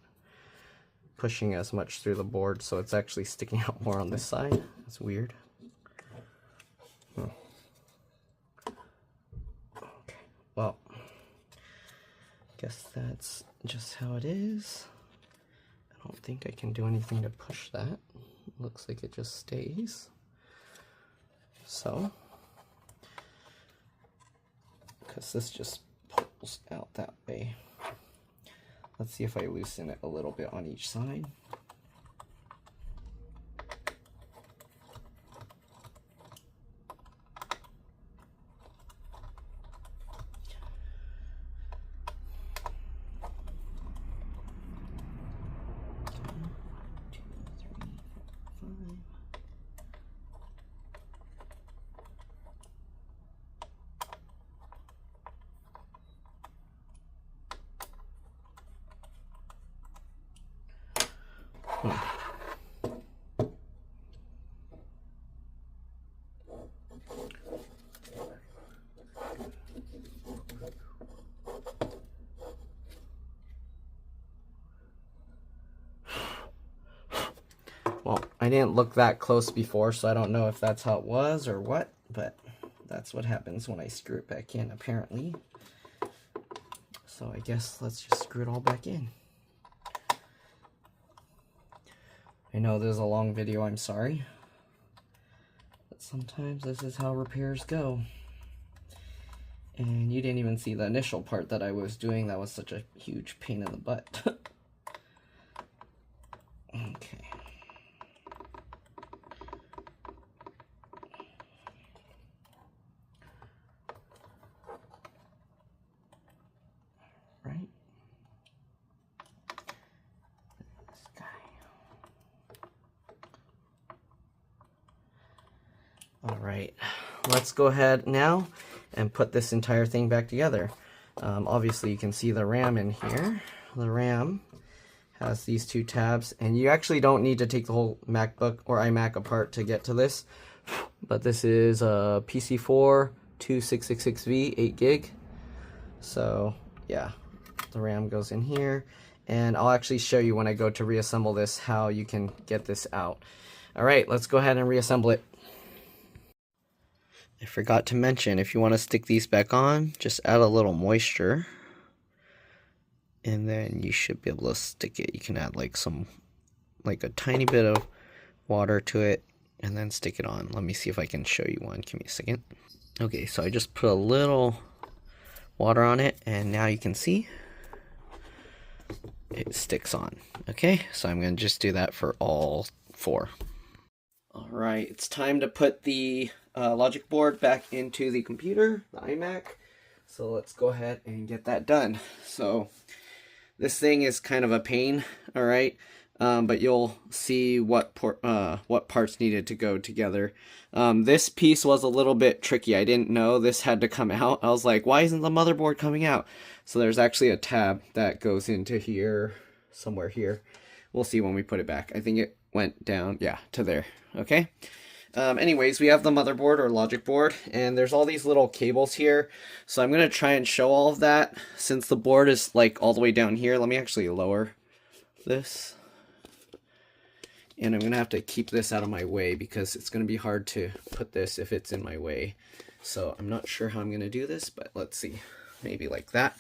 pushing as much through the board, so it's actually sticking out more on this side. That's weird. Okay, well, guess that's just how it is. I don't think I can do anything to push that. Looks like it just stays. So, because this just pulls out that way. Let's see if I loosen it a little bit on each side. Well, I didn't look that close before, so I don't know if that's how it was or what, but that's what happens when I screw it back in, apparently. So I guess let's just screw it all back in. I know this is a long video, I'm sorry. But sometimes this is how repairs go. And you didn't even see the initial part that I was doing. That was such a huge pain in the butt. Okay. Right. This guy. All right. Let's go ahead now and put this entire thing back together. Obviously you can see the RAM in here. The RAM has these two tabs, and you actually don't need to take the whole MacBook or iMac apart to get to this, but this is a PC4 2666V 8 gig. So yeah, the RAM goes in here, and I'll actually show you when I go to reassemble this how you can get this out. All right, let's go ahead and reassemble it. I forgot to mention, if you want to stick these back on, just add a little moisture, and then you should be able to stick it. You can add like a tiny bit of water to it, and then stick it on. Let me see if I can show you one. Give me a second. Okay, so I just put a little water on it, and now you can see it sticks on. Okay, so I'm going to just do that for all 4. All right, it's time to put the logic board back into the computer, the iMac. So let's go ahead and get that done. So this thing is kind of a pain, all right, but you'll see what parts needed to go together. This piece was a little bit tricky. I didn't know this had to come out. I was like, why isn't the motherboard coming out? So there's actually a tab that goes into here, somewhere here. We'll see when we put it back. I think it went down, yeah, to there. Okay. Anyways, we have the motherboard or logic board, and there's all these little cables here. So I'm going to try and show all of that since the board is like all the way down here. Let me actually lower this. And I'm going to have to keep this out of my way because it's going to be hard to put this if it's in my way. So I'm not sure how I'm going to do this, but let's see. Maybe like that.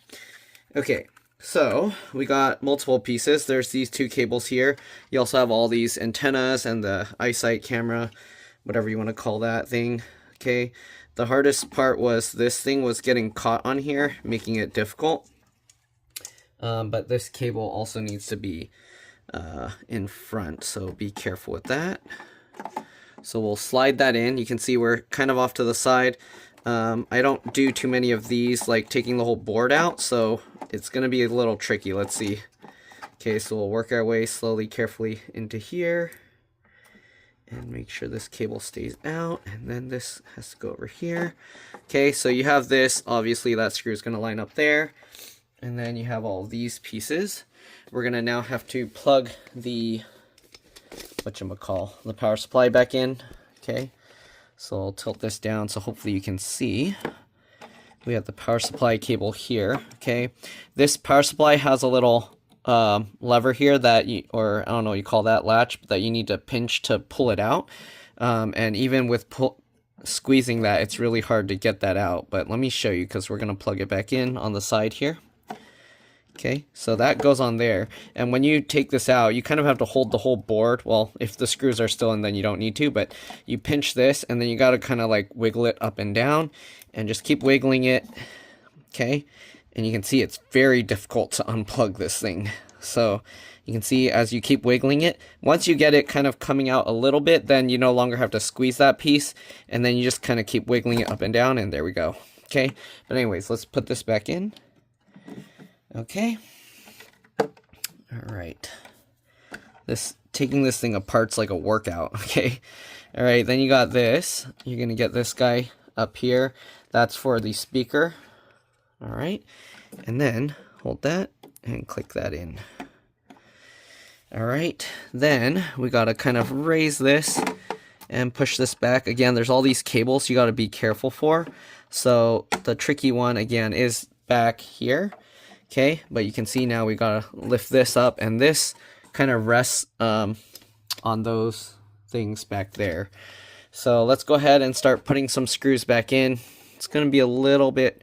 Okay. So we got multiple pieces. There's these 2 cables here. You also have all these antennas and the eyesight camera, whatever you want to call that thing. Okay. The hardest part was this thing was getting caught on here, making it difficult. But this cable also needs to be in front, so be careful with that. So we'll slide that in. You can see we're kind of off to the side. I don't do too many of these, like taking the whole board out, so it's going to be a little tricky. Let's see. Okay, so we'll work our way slowly, carefully into here. And make sure this cable stays out, and then this has to go over here. Okay, so you have this. Obviously, that screw is going to line up there. And then you have all these pieces. We're going to now have to plug the, the power supply back in. Okay, so I'll tilt this down so hopefully you can see. We have the power supply cable here. Okay, this power supply has a little lever here that you, or I don't know what you call that, latch, that you need to pinch to pull it out. And even with squeezing that, it's really hard to get that out. But let me show you, because we're going to plug it back in on the side here. Okay, so that goes on there. And when you take this out, you kind of have to hold the whole board. Well, if the screws are still in, then you don't need to, but you pinch this, and then you got to kind of like wiggle it up and down, and just keep wiggling it. Okay, and you can see it's very difficult to unplug this thing. So you can see as you keep wiggling it, once you get it kind of coming out a little bit, then you no longer have to squeeze that piece, and then you just kind of keep wiggling it up and down, and there we go. Okay, but anyways, let's put this back in. Okay. All right. Taking this thing apart's like a workout. Okay. All right. Then you got this. You're going to get this guy up here. That's for the speaker. All right. And then hold that and click that in. All right. Then we got to kind of raise this and push this back. Again, there's all these cables you got to be careful for. So the tricky one again is back here. Okay, but you can see now we gotta lift this up, and this kind of rests on those things back there. So let's go ahead and start putting some screws back in. It's gonna be a little bit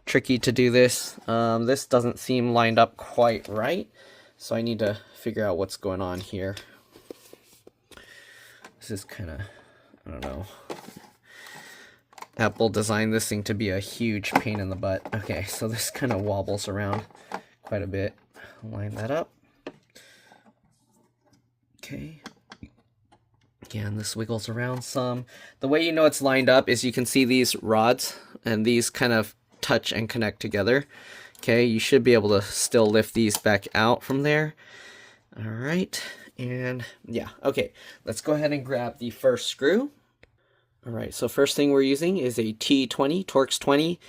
tricky to do this. This doesn't seem lined up quite right, so I need to figure out what's going on here. This is kind of, I don't know. Apple designed this thing to be a huge pain in the butt. Okay, so this kind of wobbles around quite a bit. Line that up. Okay. Again, this wiggles around some. The way you know it's lined up is you can see these rods, and these kind of touch and connect together. Okay, you should be able to still lift these back out from there. All right, and yeah, okay. Let's go ahead and grab the first screw. Alright, so first thing we're using is a T20, Torx 20.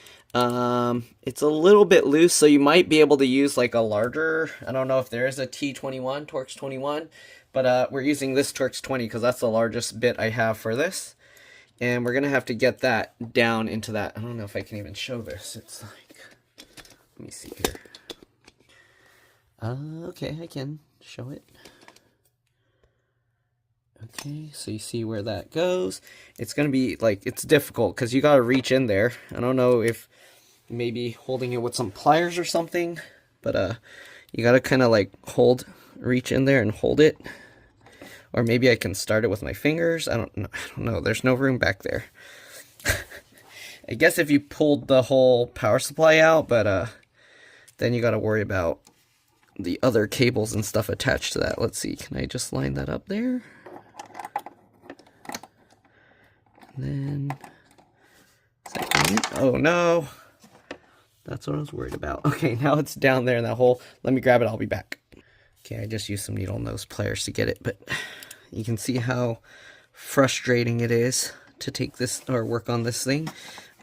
It's a little bit loose, so you might be able to use like a larger, I don't know if there is a T21, Torx 21, but we're using this Torx 20 because that's the largest bit I have for this. And we're going to have to get that down into that. I don't know if I can even show this. It's like, let me see here. Okay, I can show it. Okay, so you see where that goes. It's going to be like, it's difficult because you got to reach in there. I don't know if maybe holding it with some pliers or something, but you got to kind of like reach in there and hold it. Or maybe I can start it with my fingers. I don't know. There's no room back there. I guess if you pulled the whole power supply out, but then you got to worry about the other cables and stuff attached to that. Let's see. Can I just line that up there? And then, oh no, that's what I was worried about. Okay, now it's down there in that hole. Let me grab it, I'll be back. Okay, I just used some needle nose pliers to get it, but you can see how frustrating it is to take this or work on this thing.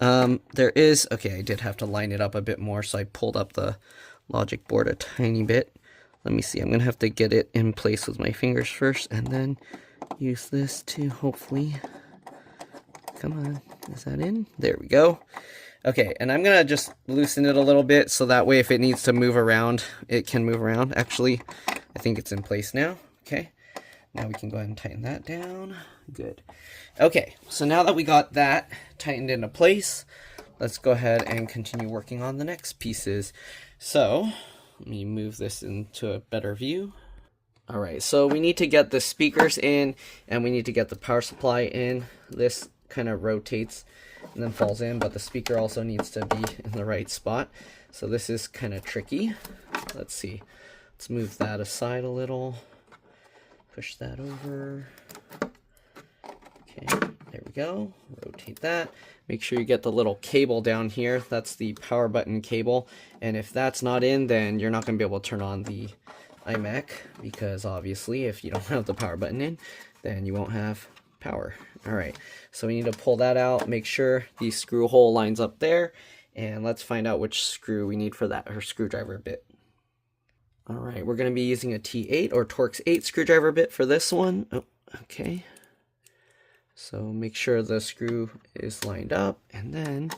Okay, I did have to line it up a bit more, so I pulled up the logic board a tiny bit. Let me see, I'm gonna have to get it in place with my fingers first, and then use this to hopefully, come on, is that in? There we go. Okay, and I'm gonna just loosen it a little bit so that way if it needs to move around, it can move around. Actually, I think it's in place now. Okay, now we can go ahead and tighten that down. Good. Okay, so now that we got that tightened into place, let's go ahead and continue working on the next pieces. So, let me move this into a better view. Alright, so we need to get the speakers in, and we need to get the power supply in. This kind of rotates and then falls in, but the speaker also needs to be in the right spot. So this is kind of tricky. Let's see. Let's move that aside a little. Push that over. Okay, there we go. Rotate that. Make sure you get the little cable down here. That's the power button cable. And if that's not in, then you're not going to be able to turn on the iMac, because obviously if you don't have the power button in, then you won't have power. Alright, so we need to pull that out, make sure the screw hole lines up there, and let's find out which screw we need for that, or screwdriver bit. Alright, we're going to be using a T8 or Torx 8 screwdriver bit for this one. Oh, okay. So make sure the screw is lined up, and then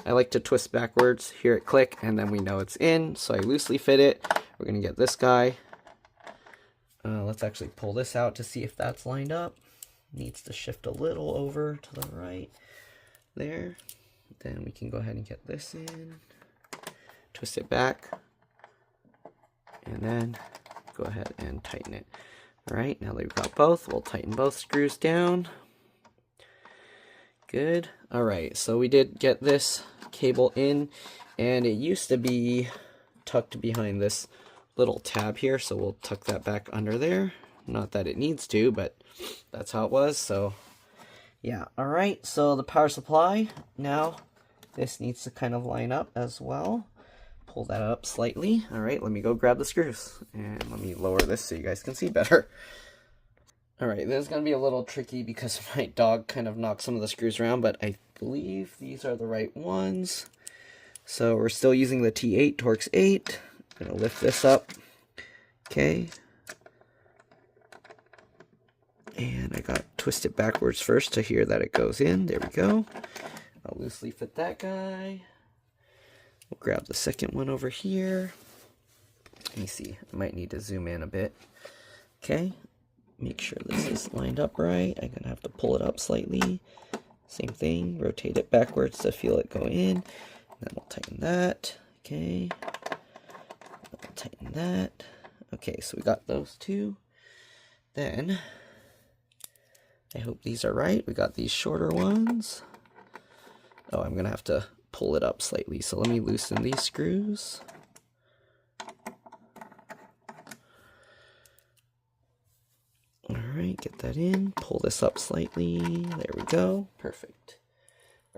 I like to twist backwards, hear it click, and then we know it's in, so I loosely fit it. We're going to get this guy. Let's actually pull this out to see if that's lined up. Needs to shift a little over to the right there. Then we can go ahead and get this in, twist it back, and then go ahead and tighten it. Alright, now that we've got both, we'll tighten both screws down. Good. Alright, so we did get this cable in, and it used to be tucked behind this little tab here, so we'll tuck that back under there. Not that it needs to, but that's how it was. So yeah, alright, so the power supply, now this needs to kind of line up as well. Pull that up slightly. Alright, let me go grab the screws, and let me lower this so you guys can see better. Alright, this is going to be a little tricky because my dog kind of knocked some of the screws around, but I believe these are the right ones. So we're still using the T8 Torx 8. I'm going to lift this up. Okay. And I got to twist it backwards first to hear that it goes in. There we go. I'll loosely fit that guy. We'll grab the second one over here. Let me see. I might need to zoom in a bit. Okay. Make sure this is lined up right. I'm going to have to pull it up slightly. Same thing. Rotate it backwards to feel it go in. Then we'll tighten that. Okay. We'll tighten that. Okay, so we got those two. Then, I hope these are right. We got these shorter ones. Oh, I'm going to have to pull it up slightly. So let me loosen these screws. Alright, get that in. Pull this up slightly. There we go. Perfect.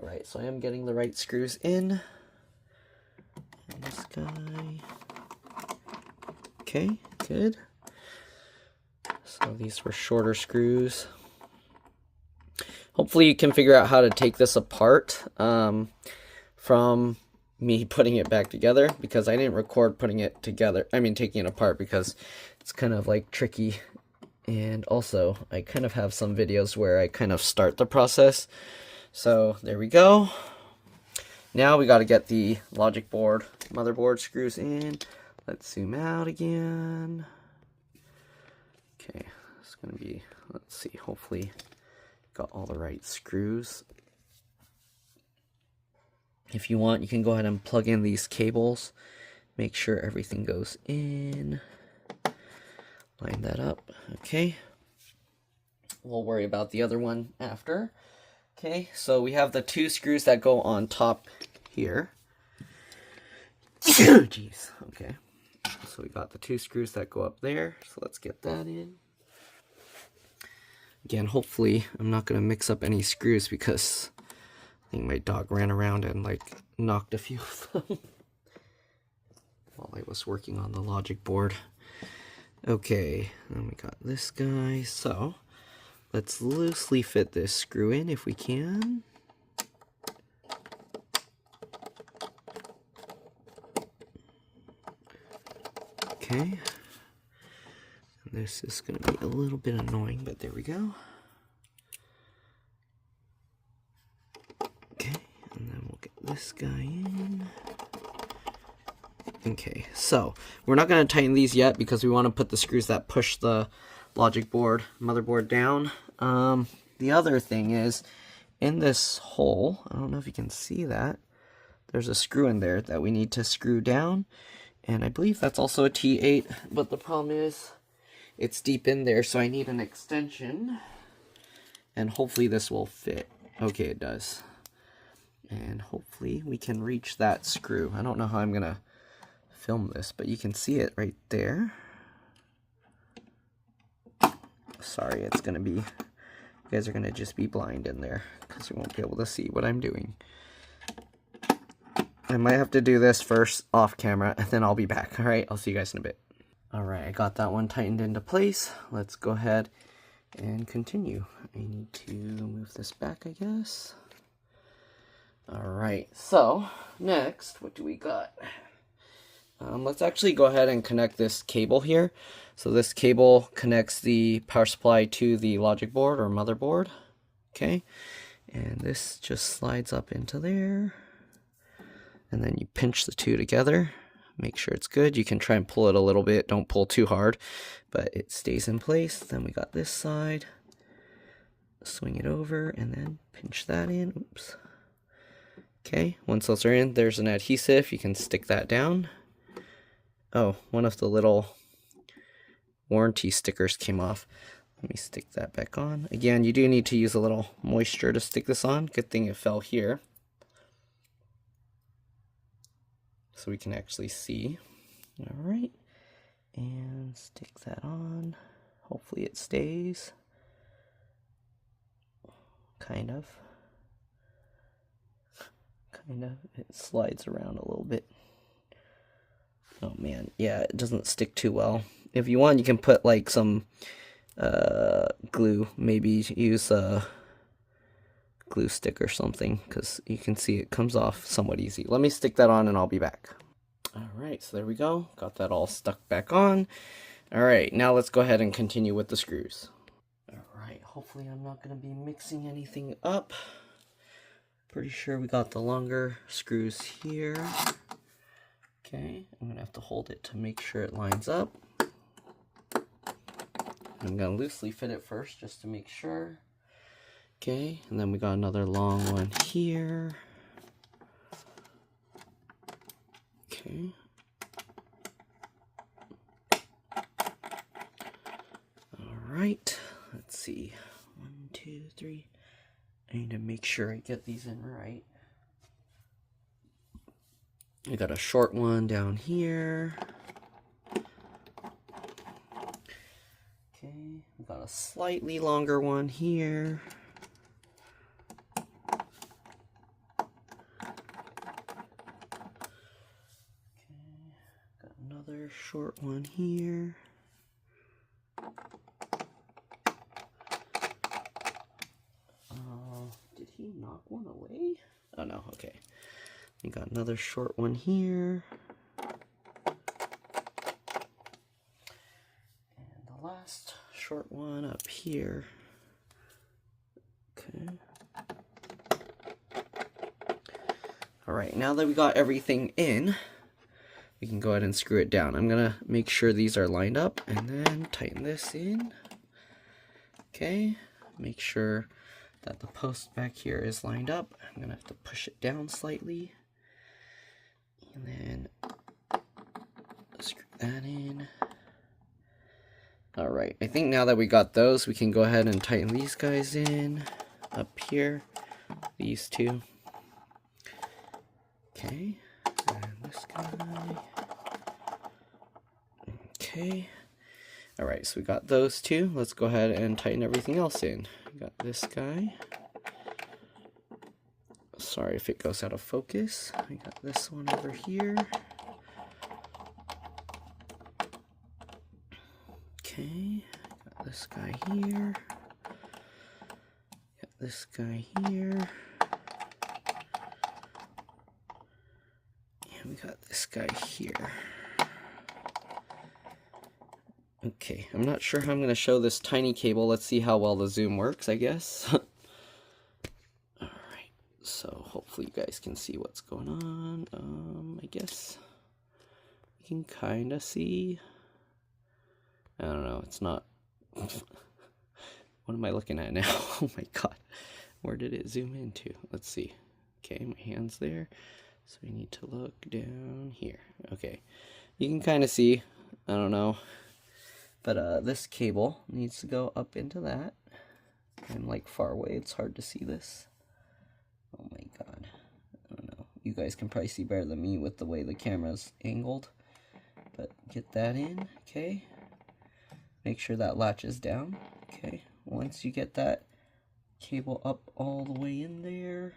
Alright, so I am getting the right screws in. And this guy. Okay, good. So these were shorter screws. hopefully you can figure out how to take this apart from me putting it back together, because I didn't record putting it together. I mean, taking it apart, because it's kind of like tricky. And also, I kind of have some videos where I kind of start the process. So there we go. Now we got to get the logic board, motherboard screws in. Let's zoom out again. Okay, it's going to be, let's see, hopefully got all the right screws. If you want, you can go ahead and plug in these cables. Make sure everything goes in. Line that up. Okay. We'll worry about the other one after. Okay, so we have the 2 screws that go on top here. Jeez. Okay. So we got the 2 screws that go up there. So let's get that in. Again, hopefully I'm not going to mix up any screws, because I think my dog ran around and like knocked a few of them while I was working on the logic board. Okay, then we got this guy. So let's loosely fit this screw in if we can. Okay. And this is going to be a little bit annoying, but there we go. Okay, and then we'll get this guy in. Okay, so we're not going to tighten these yet, because we want to put the screws that push the logic board, motherboard down. The other thing is, in this hole, I don't know if you can see that, there's a screw in there that we need to screw down, and I believe that's also a T8, but the problem is it's deep in there, so I need an extension, and hopefully this will fit. Okay, it does. And hopefully we can reach that screw. I don't know how I'm going to film this, but you can see it right there. Sorry, it's going to be, you guys are going to just be blind in there, because you won't be able to see what I'm doing. I might have to do this first off camera, and then I'll be back. Alright, I'll see you guys in a bit. Alright, I got that one tightened into place. Let's go ahead and continue. I need to move this back, I guess. Alright, so next, what do we got? Let's actually go ahead and connect this cable here. So this cable connects the power supply to the logic board or motherboard. Okay, and this just slides up into there. And then you pinch the two together. Make sure it's good. You can try and pull it a little bit. Don't pull too hard, but it stays in place. Then we got this side. Swing it over and then pinch that in. Oops. Okay, once those are in, there's an adhesive. You can stick that down. Oh, one of the little warranty stickers came off. Let me stick that back on. Again, you do need to use a little moisture to stick this on. Good thing it fell here, so we can actually see. All right, and stick that on. Hopefully it stays. Kind of. It slides around a little bit. Oh man, yeah, it doesn't stick too well. If you want, you can put like some glue. Maybe use a glue stick or something, because you can see it comes off somewhat easy. Let me stick that on and I'll be back. Alright, so there we go. Got that all stuck back on. Alright, now let's go ahead and continue with the screws. Alright, hopefully I'm not going to be mixing anything up. Pretty sure we got the longer screws here. Okay, I'm going to have to hold it to make sure it lines up. I'm going to loosely fit it first just to make sure. Okay, and then we got another long one here. Okay. Alright, let's see. 1, 2, 3. I need to make sure I get these in right. I got a short one down here. Okay, we got a slightly longer one here. Okay, got another short one here. one away. Oh no, okay. You got another short one here. And the last short one up here. Okay. Alright, now that we got everything in, we can go ahead and screw it down. I'm going to make sure these are lined up and then tighten this in. Okay, make sure that the post back here is lined up. I'm going to have to push it down slightly. And then screw that in. Alright, I think now that we got those, we can go ahead and tighten these guys in up here. These two. Okay, and this guy. Okay. Alright, so we got those two. Let's go ahead and tighten everything else in. We got this guy. Sorry if it goes out of focus. We got this one over here. Okay, got this guy here. Got this guy here. And we got this guy here. Okay, I'm not sure how I'm going to show this tiny cable. Let's see how well the zoom works, I guess. Alright, so hopefully you guys can see what's going on. I guess you can kind of see. I don't know, it's not... What am I looking at now? Oh my god. Where did it zoom into? Let's see. Okay, my hand's there. So we need to look down here. Okay, you can kind of see. I don't know. But this cable needs to go up into that. I'm like far away, it's hard to see this. Oh my god. I don't know. You guys can probably see better than me with the way the camera's angled. But get that in, okay. Make sure that latches down. Okay. Once you get that cable up all the way in there,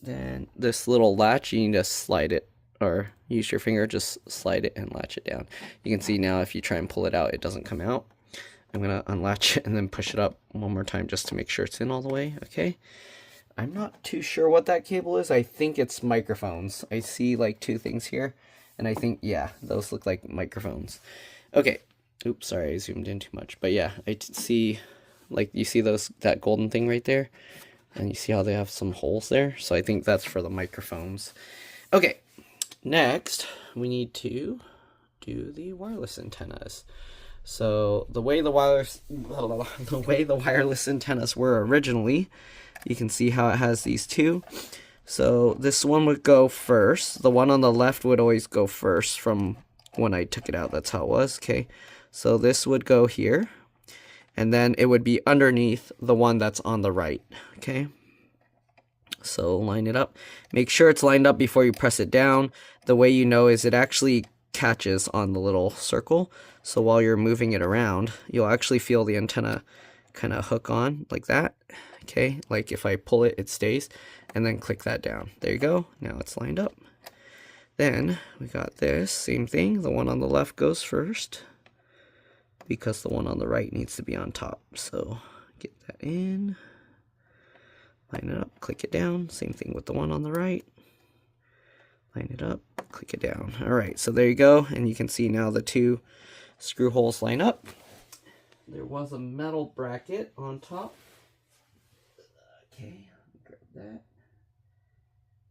then this little latch, you need to slide it. Or use your finger, just slide it and latch it down. You can see now if you try and pull it out, it doesn't come out. I'm going to unlatch it and then push it up one more time just to make sure it's in all the way. Okay. I'm not too sure what that cable is. I think it's microphones. I see like two things here. And I think, yeah, those look like microphones. Okay. Oops, sorry, I zoomed in too much. But yeah, I see, like, you see that golden thing right there? And you see how they have some holes there? So I think that's for the microphones. Okay. Next, we need to do the wireless antennas. So the way the wireless antennas were originally, you can see how it has these two. So this one would go first. The one on the left would always go first from when I took it out. That's how it was. Okay. So this would go here, and then it would be underneath the one that's on the right. Okay. So line it up. Make sure it's lined up before you press it down. The way you know is it actually catches on the little circle. So while you're moving it around, you'll actually feel the antenna kind of hook on like that. Okay, like if I pull it, it stays. And then click that down. There you go. Now it's lined up. Then we got this, same thing. The one on the left goes first because the one on the right needs to be on top. So get that in. Line it up, click it down. Same thing with the one on the right. Line it up, click it down. Alright, so there you go. And you can see now the two screw holes line up. There was a metal bracket on top. Okay, grab that.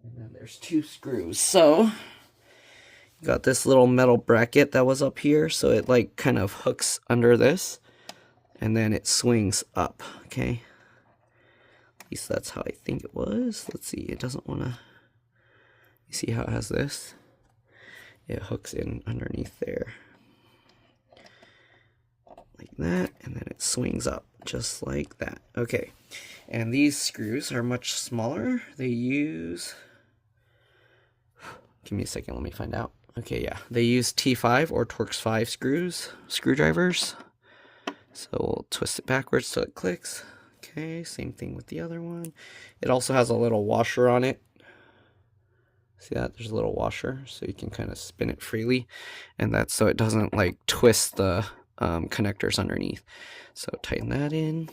And then there's two screws. So, you got this little metal bracket that was up here. So it like kind of hooks under this. And then it swings up, okay? At least that's how I think it was. Let's see, it doesn't want to... You see how it has this? It hooks in underneath there. Like that, and then it swings up, just like that. Okay, and these screws are much smaller. They use... Give me a second, let me find out. Okay, yeah, they use T5 or Torx 5 screwdrivers. So we'll twist it backwards so it clicks. Okay, same thing with the other one. It also has a little washer on it. See that? There's a little washer, so you can kind of spin it freely. And that's so it doesn't like twist the connectors underneath. So tighten that in.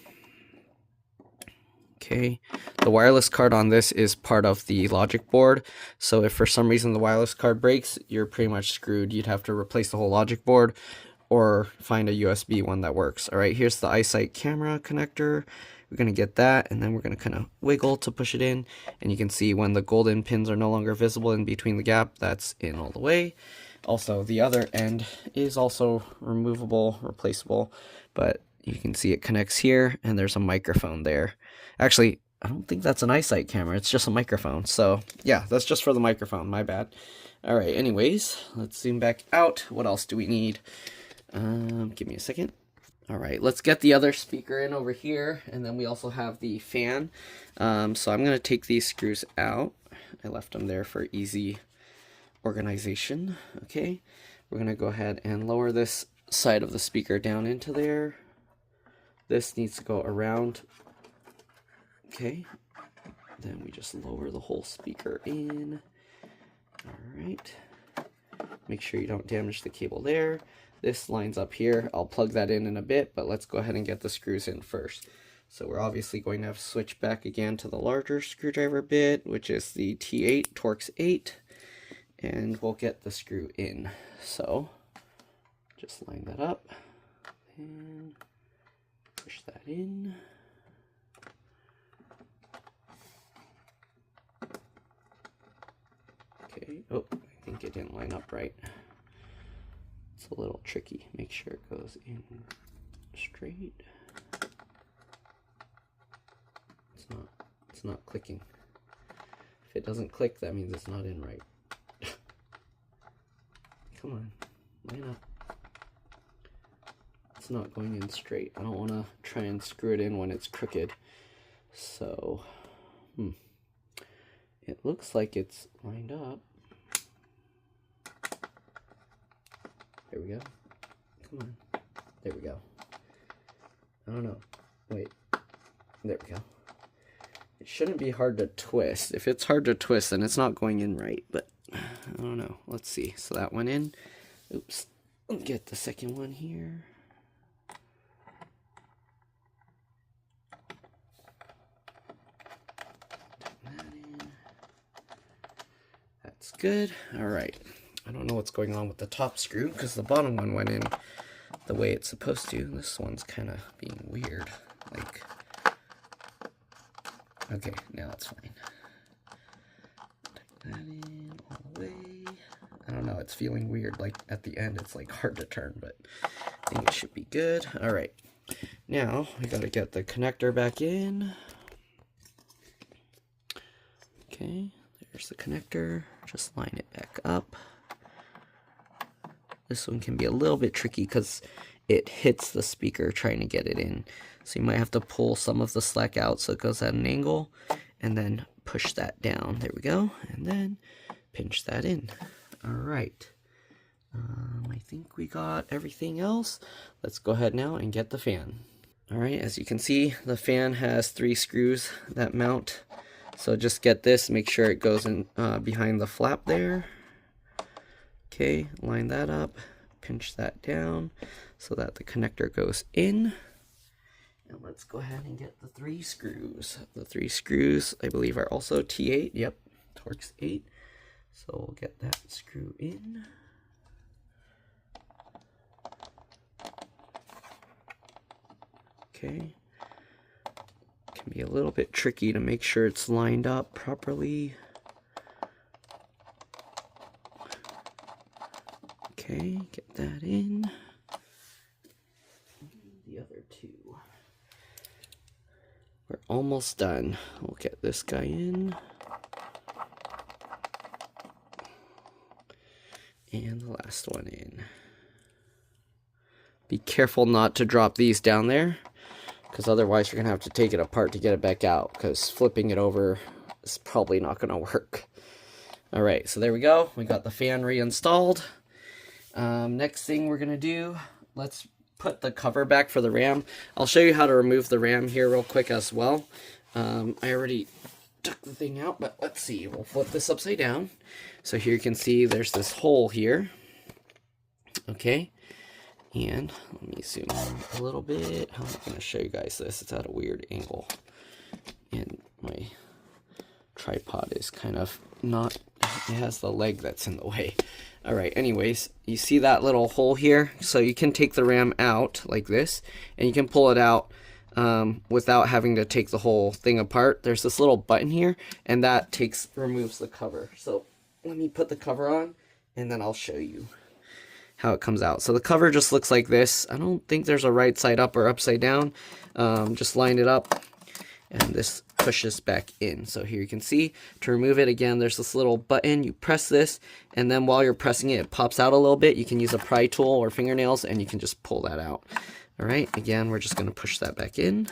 Okay, the wireless card on this is part of the logic board, so if for some reason the wireless card breaks, you're pretty much screwed. You'd have to replace the whole logic board or find a USB one that works. Alright, here's the iSight camera connector. We're going to get that, and then we're going to kind of wiggle to push it in, and you can see when the golden pins are no longer visible in between the gap, that's in all the way. Also, the other end is also removable, replaceable, but you can see it connects here, and there's a microphone there. Actually, I don't think that's an iSight camera, it's just a microphone. So, yeah, that's just for the microphone, my bad. Alright, anyways, let's zoom back out. What else do we need? Give me a second. Alright, let's get the other speaker in over here, and then we also have the fan. So I'm going to take these screws out. I left them there for easy organization. Okay, we're going to go ahead and lower this side of the speaker down into there. This needs to go around. Okay, then we just lower the whole speaker in. Alright, make sure you don't damage the cable there. This lines up here. I'll plug that in a bit, but let's go ahead and get the screws in first. So we're obviously going to have to switch back again to the larger screwdriver bit, which is the T8, Torx 8, and we'll get the screw in. So just line that up and push that in. Okay, oh, I think it didn't line up right. It's a little tricky. Make sure it goes in straight. It's not clicking. If it doesn't click, that means it's not in right. Come on, line up. It's not going in straight. I don't want to try and screw it in when it's crooked. So, it looks like it's lined up. There we go. Come on. There we go. I don't know. Wait. There we go. It shouldn't be hard to twist. If it's hard to twist, then it's not going in right. But I don't know. Let's see. So that went in. Oops. Let's get the second one here. Tighten that in. That's good. All right. I don't know what's going on with the top screw because the bottom one went in the way it's supposed to. This one's kind of being weird. Like, okay, now it's fine. Tighten that in all the way. I don't know, it's feeling weird. Like at the end, it's like hard to turn, but I think it should be good. All right, now we got to get the connector back in. Okay, there's the connector. Just line it back up. This one can be a little bit tricky because it hits the speaker trying to get it in. So you might have to pull some of the slack out so it goes at an angle and then push that down. There we go. And then pinch that in. All right. I think we got everything else. Let's go ahead now and get the fan. All right, as you can see, the fan has 3 screws that mount. So just get this, make sure it goes in behind the flap there. Okay, line that up, pinch that down so that the connector goes in. And let's go ahead and get the 3 screws. The 3 screws, I believe, are also T8. Yep, Torx 8. So we'll get that screw in. Okay. Can be a little bit tricky to make sure it's lined up properly. Okay, get that in. The other 2. We're almost done. We'll get this guy in. And the last one in. Be careful not to drop these down there, because otherwise you're going to have to take it apart to get it back out, because flipping it over is probably not going to work. Alright, so there we go. We got the fan reinstalled. Next thing we're going to do, let's put the cover back for the RAM. I'll show you how to remove the RAM here real quick as well. I already took the thing out, but let's see. We'll flip this upside down. So here you can see there's this hole here. Okay. And let me zoom in a little bit. I'm going to show you guys this. It's at a weird angle. And my tripod is kind of not, it has the leg that's in the way. All right, anyways, you see that little hole here? So you can take the RAM out like this, and you can pull it out without having to take the whole thing apart. There's this little button here, and that removes the cover. So let me put the cover on, and then I'll show you how it comes out. So the cover just looks like this. I don't think there's a right side up or upside down. Just line it up, and this pushes back in. So here you can see, to remove it again, there's this little button. You press this, and then while you're pressing it, it pops out a little bit. You can use a pry tool or fingernails, and you can just pull that out. All right, again, we're just gonna push that back in,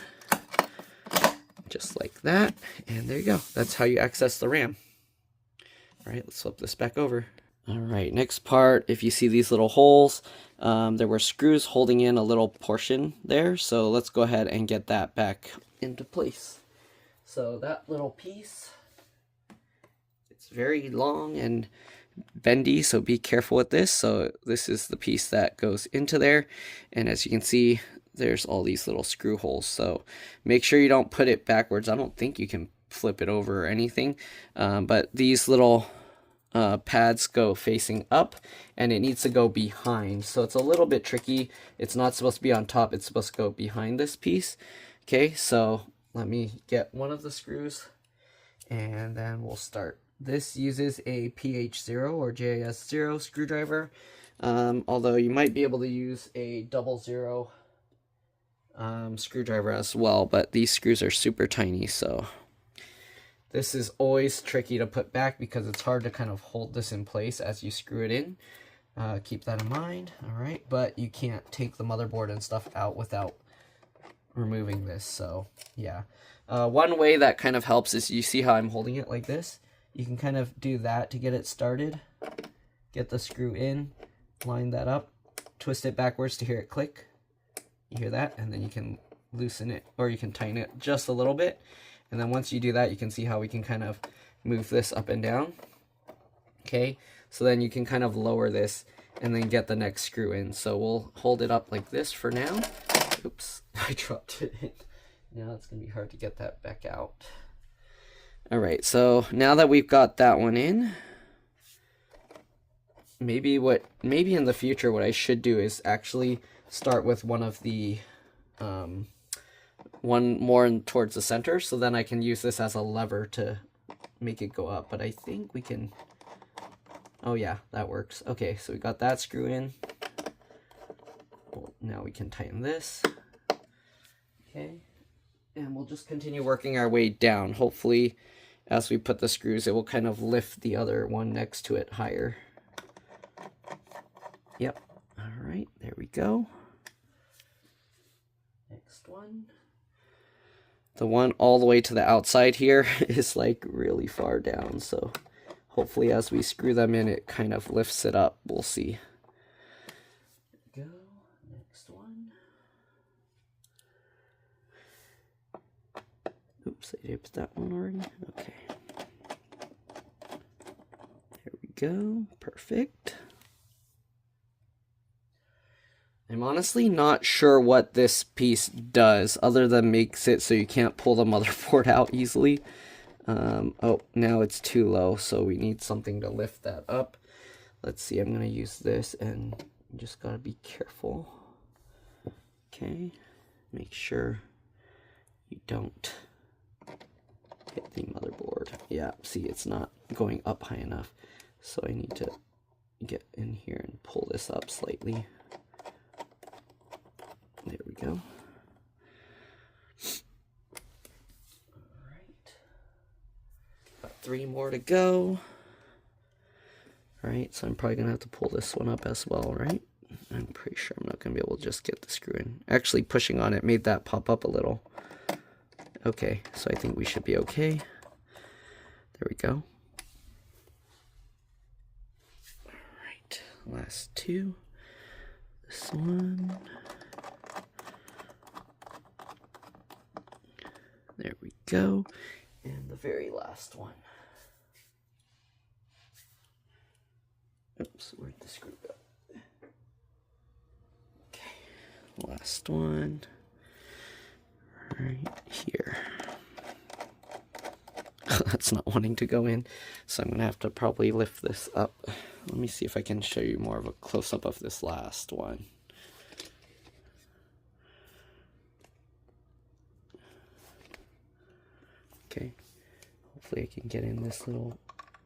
just like that, and there you go. That's how you access the RAM. All right, let's flip this back over. All right, next part, if you see these little holes, there were screws holding in a little portion there, so let's go ahead and get that back into place. So that little piece, it's very long and bendy, so be careful with this. So this is the piece that goes into there, and as you can see, there's all these little screw holes, so make sure you don't put it backwards. I don't think you can flip it over or anything, but these little pads go facing up, and it needs to go behind, so it's a little bit tricky. It's not supposed to be on top, it's supposed to go behind this piece. Okay, so let me get one of the screws, and then we'll start. This uses a PH0 or JIS0 screwdriver, although you might be able to use a 00 screwdriver as well, but these screws are super tiny, so this is always tricky to put back because it's hard to kind of hold this in place as you screw it in. Keep that in mind. All right, but you can't take the motherboard and stuff out without removing this, so yeah. One way that kind of helps is, you see how I'm holding it like this? You can kind of do that to get it started. Get the screw in, line that up, twist it backwards to hear it click. You hear that? And then you can loosen it, or you can tighten it just a little bit. And then once you do that, you can see how we can kind of move this up and down. Okay, so then you can kind of lower this and then get the next screw in. So we'll hold it up like this for now. Oops, I dropped it in. Now it's going to be hard to get that back out. All right, so now that we've got that one in, maybe in the future what I should do is actually start with one of the one more towards the center, so then I can use this as a lever to make it go up. But I think we can, oh yeah, that works. Okay, so we got that screw in. Well, now we can tighten this. Okay, and we'll just continue working our way down. Hopefully, as we put the screws, it will kind of lift the other one next to it higher. Yep, all right, there we go. Next one. The one all the way to the outside here is like really far down, so hopefully as we screw them in, it kind of lifts it up. We'll see. There we go. Next one. Oops, I dipped that one already. Okay. There we go. Perfect. I'm honestly not sure what this piece does, other than makes it so you can't pull the motherboard out easily. Oh, now it's too low, so we need something to lift that up. Let's see, I'm going to use this, and you just got to be careful. Okay, make sure you don't hit the motherboard. Yeah, see, it's not going up high enough, so I need to get in here and pull this up slightly. There we go. All right. Got 3 more to go. All right, so I'm probably gonna have to pull this one up as well, right? I'm pretty sure I'm not gonna be able to just get the screw in. Actually, pushing on it made that pop up a little. Okay, so I think we should be okay. There we go. All right, last 2. This one. There we go. And the very last one. Oops, where'd the screw go? Okay, last one. Right here. that's not wanting to go in. So I'm gonna have to probably lift this up. Let me see if I can show you more of a close-up of this last one. Okay, hopefully I can get in this little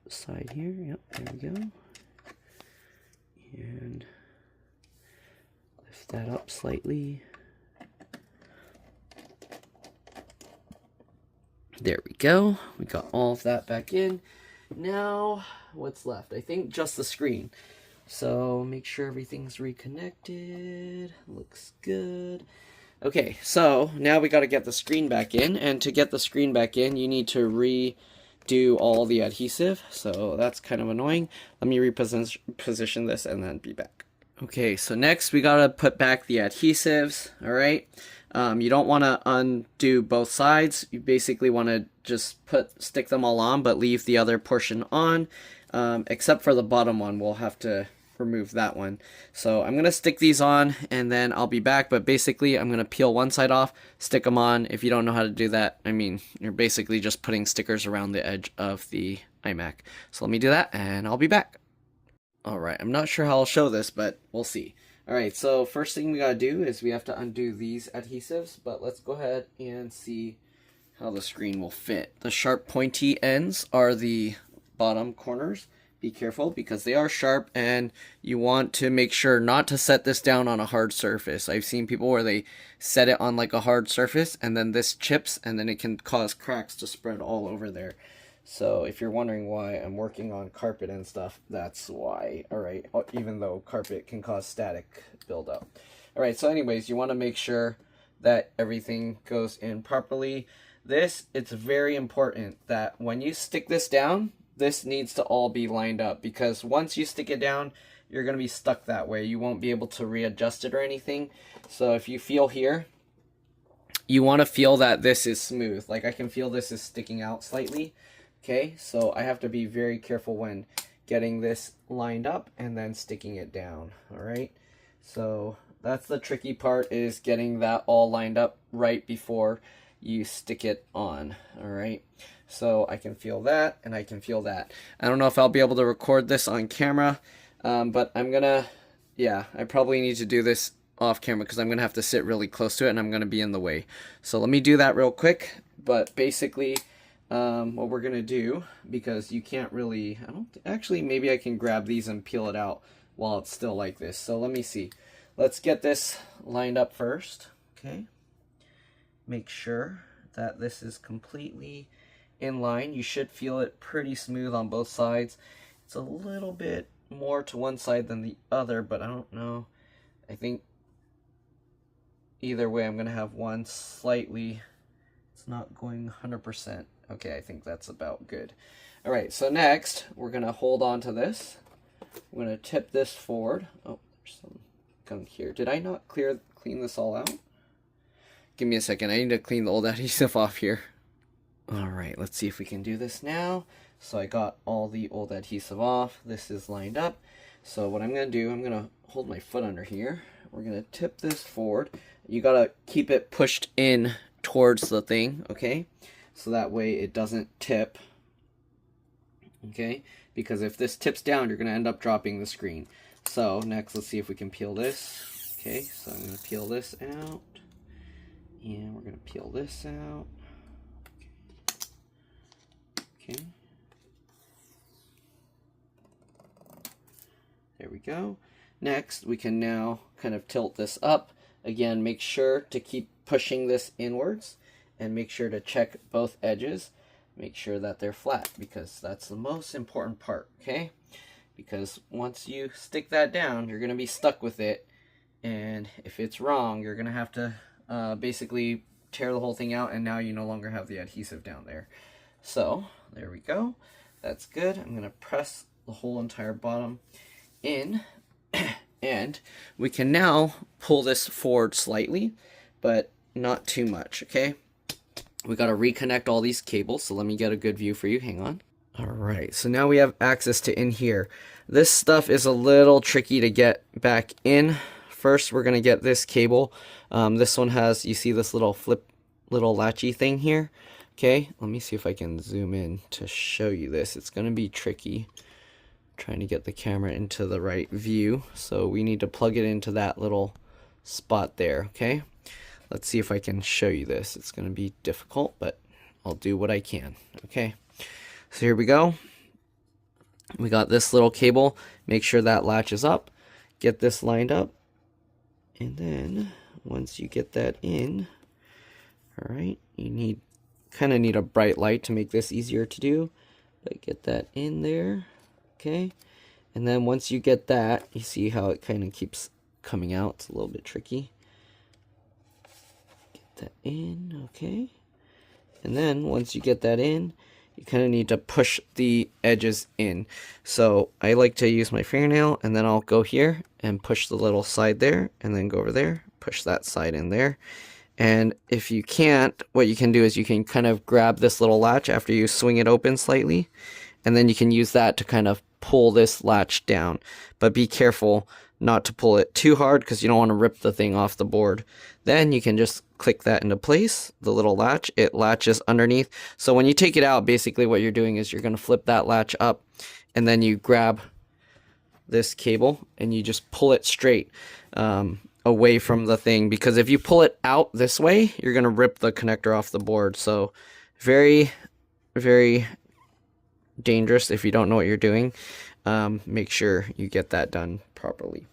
side here. Yep, there we go. And lift that up slightly. There we go. We got all of that back in. Now, what's left? I think just the screen. So make sure everything's reconnected. Looks good. Okay, so now we got to get the screen back in. And to get the screen back in, you need to redo all the adhesive. So that's kind of annoying. Let me reposition this and then be back. Okay, so next we got to put back the adhesives. All right. You don't want to undo both sides. You basically want to just stick them all on, but leave the other portion on, except for the bottom one. We'll have to remove that one. So I'm going to stick these on and then I'll be back. But basically I'm going to peel one side off, stick them on. If you don't know how to do that, I mean, you're basically just putting stickers around the edge of the iMac. So let me do that and I'll be back. All right, I'm not sure how I'll show this, but we'll see. Alright, so first thing we gotta do is we have to undo these adhesives, but let's go ahead and see how the screen will fit. The sharp pointy ends are the bottom corners. Be careful because they are sharp and you want to make sure not to set this down on a hard surface. I've seen people where they set it on like a hard surface and then this chips and then it can cause cracks to spread all over there. So if you're wondering why I'm working on carpet and stuff, that's why. Alright, even though carpet can cause static buildup. Alright, so anyways, you want to make sure that everything goes in properly. It's very important that when you stick this down, this needs to all be lined up, because once you stick it down, you're going to be stuck that way. You won't be able to readjust it or anything. So if you feel here, you want to feel that this is smooth. Like I can feel this is sticking out slightly. Okay, so I have to be very careful when getting this lined up and then sticking it down. All right, so that's the tricky part, is getting that all lined up right before you stick it on. All right, so I can feel that and I can feel that. I don't know if I'll be able to record this on camera, but I'm gonna, yeah, I probably need to do this off camera because I'm gonna have to sit really close to it and I'm gonna be in the way. So let me do that real quick. But basically, what we're gonna do, because you can't really, actually maybe I can grab these and peel it out while it's still like this. So let me see. Let's get this lined up first. Okay. Make sure that this is completely in line. You should feel it pretty smooth on both sides. It's a little bit more to one side than the other, but I don't know. I think either way I'm gonna have one slightly, it's not going 100%. Okay, I think that's about good. All right, so next we're gonna hold on to this. I'm gonna tip this forward. Oh, there's some gunk here. Did I not clean this all out? Give me a second. I need to clean the old adhesive off here. All right, let's see if we can do this now. So I got all the old adhesive off. This is lined up. So what I'm gonna do, I'm gonna hold my foot under here. We're gonna tip this forward. You gotta keep it pushed in towards the thing, okay? So that way it doesn't tip, okay? Because if this tips down, you're going to end up dropping the screen. So next, let's see if we can peel this. Okay, so I'm going to peel this out. And we're going to peel this out. Okay. There we go. Next, we can now kind of tilt this up. Again, make sure to keep pushing this inwards. And make sure to check both edges. Make sure that they're flat, because that's the most important part, okay? Because once you stick that down, you're going to be stuck with it. And if it's wrong, you're going to have to basically tear the whole thing out, and now you no longer have the adhesive down there. So, there we go. That's good. I'm going to press the whole entire bottom in. And we can now pull this forward slightly, but not too much, okay? We got to reconnect all these cables, so let me get a good view for you. Hang on. All right, so now we have access to in here. This stuff is a little tricky to get back in. First, we're going to get this cable. This one has, you see this little little latchy thing here? Okay, let me see if I can zoom in to show you this. It's going to be tricky trying to get the camera into the right view. So we need to plug it into that little spot there, okay? Let's see if I can show you this. It's going to be difficult, but I'll do what I can, okay? So here we go. We got this little cable. Make sure that latches up. Get this lined up. And then once you get that in, all right, you kind of need a bright light to make this easier to do. But get that in there, okay? And then once you get that, you see how it kind of keeps coming out. It's a little bit tricky. Get that in, okay? And then once you get that in, you kind of need to push the edges in. So I like to use my fingernail, and then I'll go here and push the little side there, and then go over there, push that side in there. And if you can't, what you can do is you can kind of grab this little latch after you swing it open slightly, and then you can use that to kind of pull this latch down. But be careful not to pull it too hard because you don't want to rip the thing off the board. Then you can just click that into place, the little latch. It latches underneath. So when you take it out, basically what you're doing is you're going to flip that latch up, and then you grab this cable and you just pull it straight away from the thing, because if you pull it out this way, you're going to rip the connector off the board. So very, very dangerous if you don't know what you're doing. Make sure you get that done properly.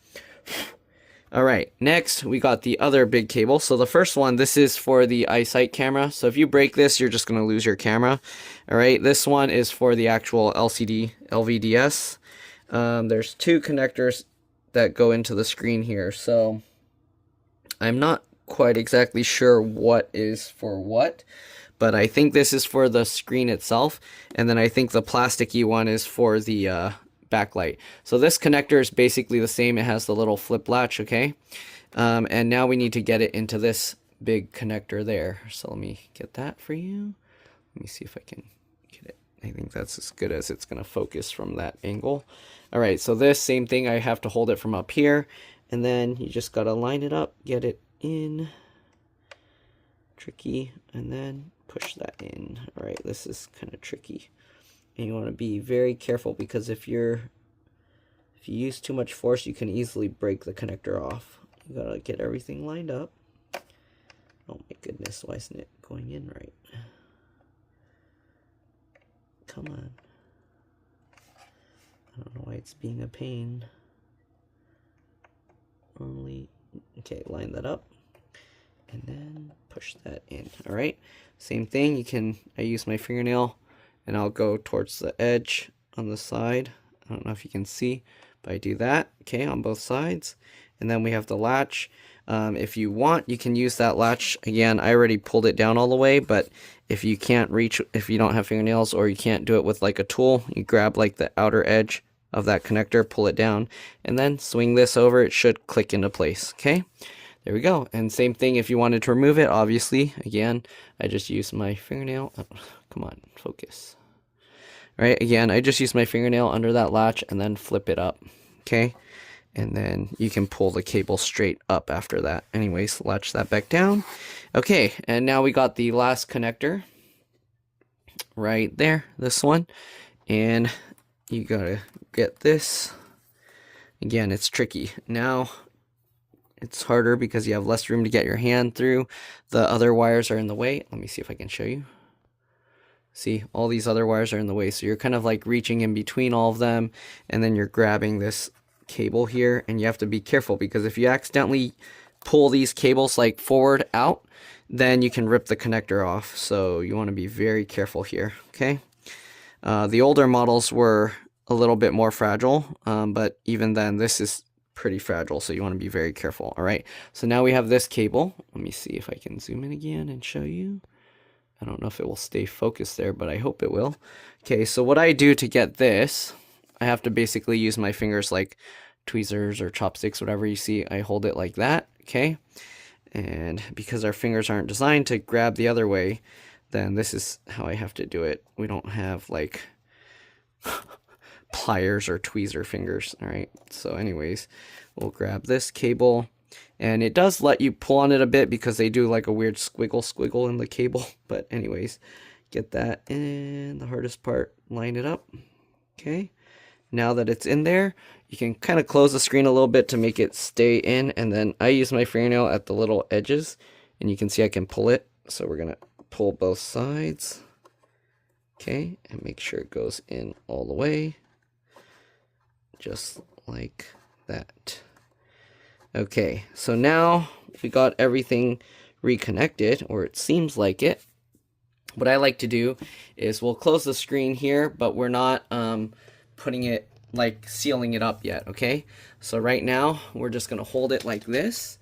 All right, next we got the other big cable. So the first one, this is for the iSight camera. So if you break this, you're just going to lose your camera. All right, this one is for the actual LCD LVDS. There's two connectors that go into the screen here. So I'm not quite exactly sure what is for what, but I think this is for the screen itself, and then I think the plasticky one is for the backlight. So this connector is basically the same. It has the little flip latch, okay? And now we need to get it into this big connector there. So let me get that for you. Let me see if I can get it. I think that's as good as it's going to focus from that angle. All right, so this same thing, I have to hold it from up here, and then you just got to line it up, get it in. Tricky, and then push that in. All right, this is kind of tricky. And you want to be very careful, because if you use too much force, you can easily break the connector off. You got to get everything lined up. Oh my goodness, why isn't it going in right? Come on. I don't know why it's being a pain. Normally, okay, line that up, and then push that in. All right, same thing. I use my fingernail, and I'll go towards the edge on the side. I don't know if you can see, but I do that, okay, on both sides. And then we have the latch. If you want, you can use that latch. Again, I already pulled it down all the way, but if you can't reach, if you don't have fingernails, or you can't do it with like a tool, you grab like the outer edge of that connector, pull it down, and then swing this over. It should click into place, okay? There we go. And same thing if you wanted to remove it, obviously. Again, I just use my fingernail. Oh, come on, focus. All right, again, I just use my fingernail under that latch and then flip it up, okay? And then you can pull the cable straight up after that. Anyways, latch that back down. Okay, and now we got the last connector right there, this one. And you gotta get this. Again, it's tricky. Now, it's harder because you have less room to get your hand through. The other wires are in the way. Let me see if I can show you. See, all these other wires are in the way. So you're kind of like reaching in between all of them, and then you're grabbing this cable here, and you have to be careful, because if you accidentally pull these cables like forward out, then you can rip the connector off. So you want to be very careful here, okay? The older models were a little bit more fragile, but even then, this is pretty fragile, so you want to be very careful. All right, so now we have this cable. Let me see if I can zoom in again and show you. I don't know if it will stay focused there, but I hope it will. Okay, so what I do to get this, I have to basically use my fingers like tweezers or chopsticks, whatever you see. I hold it like that, okay? And because our fingers aren't designed to grab the other way, then this is how I have to do it. We don't have like pliers or tweezer fingers. All right, so anyways, we'll grab this cable, And it does let you pull on it a bit because they do like a weird squiggle in the cable. But anyways, get that in the hardest part, line it up. Okay. Now that it's in there, you can kind of close the screen a little bit to make it stay in. And then I use my fingernail at the little edges, and you can see I can pull it. So we're going to pull both sides. Okay. And make sure it goes in all the way. Just like that. Okay, so now we got everything reconnected, or it seems like it. What I like to do is we'll close the screen here, but we're not putting it, like sealing it up yet, okay? So right now, we're just going to hold it like this.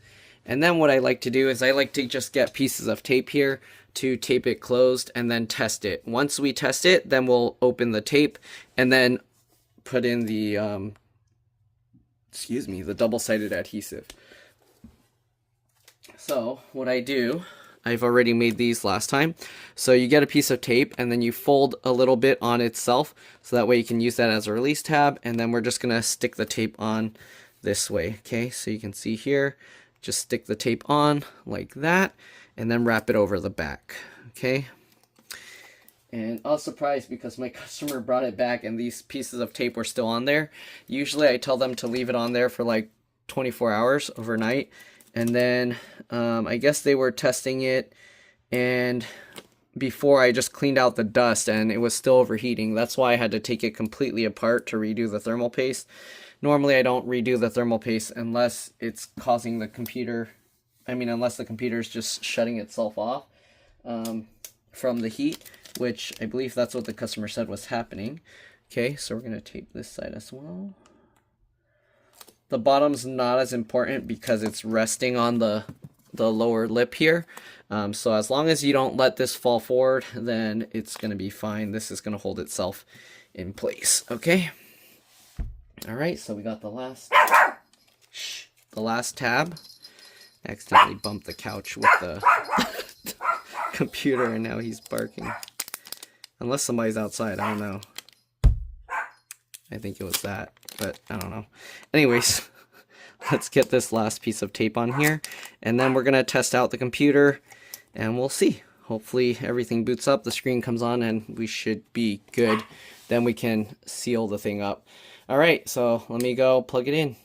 And then what I like to do is I like to just get pieces of tape here to tape it closed and then test it. Once we test it, then we'll open the tape and then put in the the double-sided adhesive. So what I do, I've already made these last time. So you get a piece of tape and then you fold a little bit on itself, so that way you can use that as a release tab. And then we're just gonna stick the tape on this way. Okay, so you can see here, just stick the tape on like that and then wrap it over the back. Okay. And I was surprised because my customer brought it back and these pieces of tape were still on there. Usually I tell them to leave it on there for like 24 hours overnight. And then I guess they were testing it, and before I just cleaned out the dust and it was still overheating. That's why I had to take it completely apart to redo the thermal paste. Normally I don't redo the thermal paste unless it's causing the computer, unless the computer is just shutting itself off from the heat, which I believe that's what the customer said was happening. Okay, so we're going to tape this side as well. The bottom's not as important because it's resting on the lower lip here. So as long as you don't let this fall forward, then it's going to be fine. This is going to hold itself in place. Okay. All right, so we got the last tab. I accidentally bumped the couch with the computer and now he's barking. Unless somebody's outside, I don't know. I think it was that, but I don't know. Anyways, let's get this last piece of tape on here, and then we're going to test out the computer, and we'll see. Hopefully everything boots up, the screen comes on, and we should be good. Then we can seal the thing up. All right, so let me go plug it in.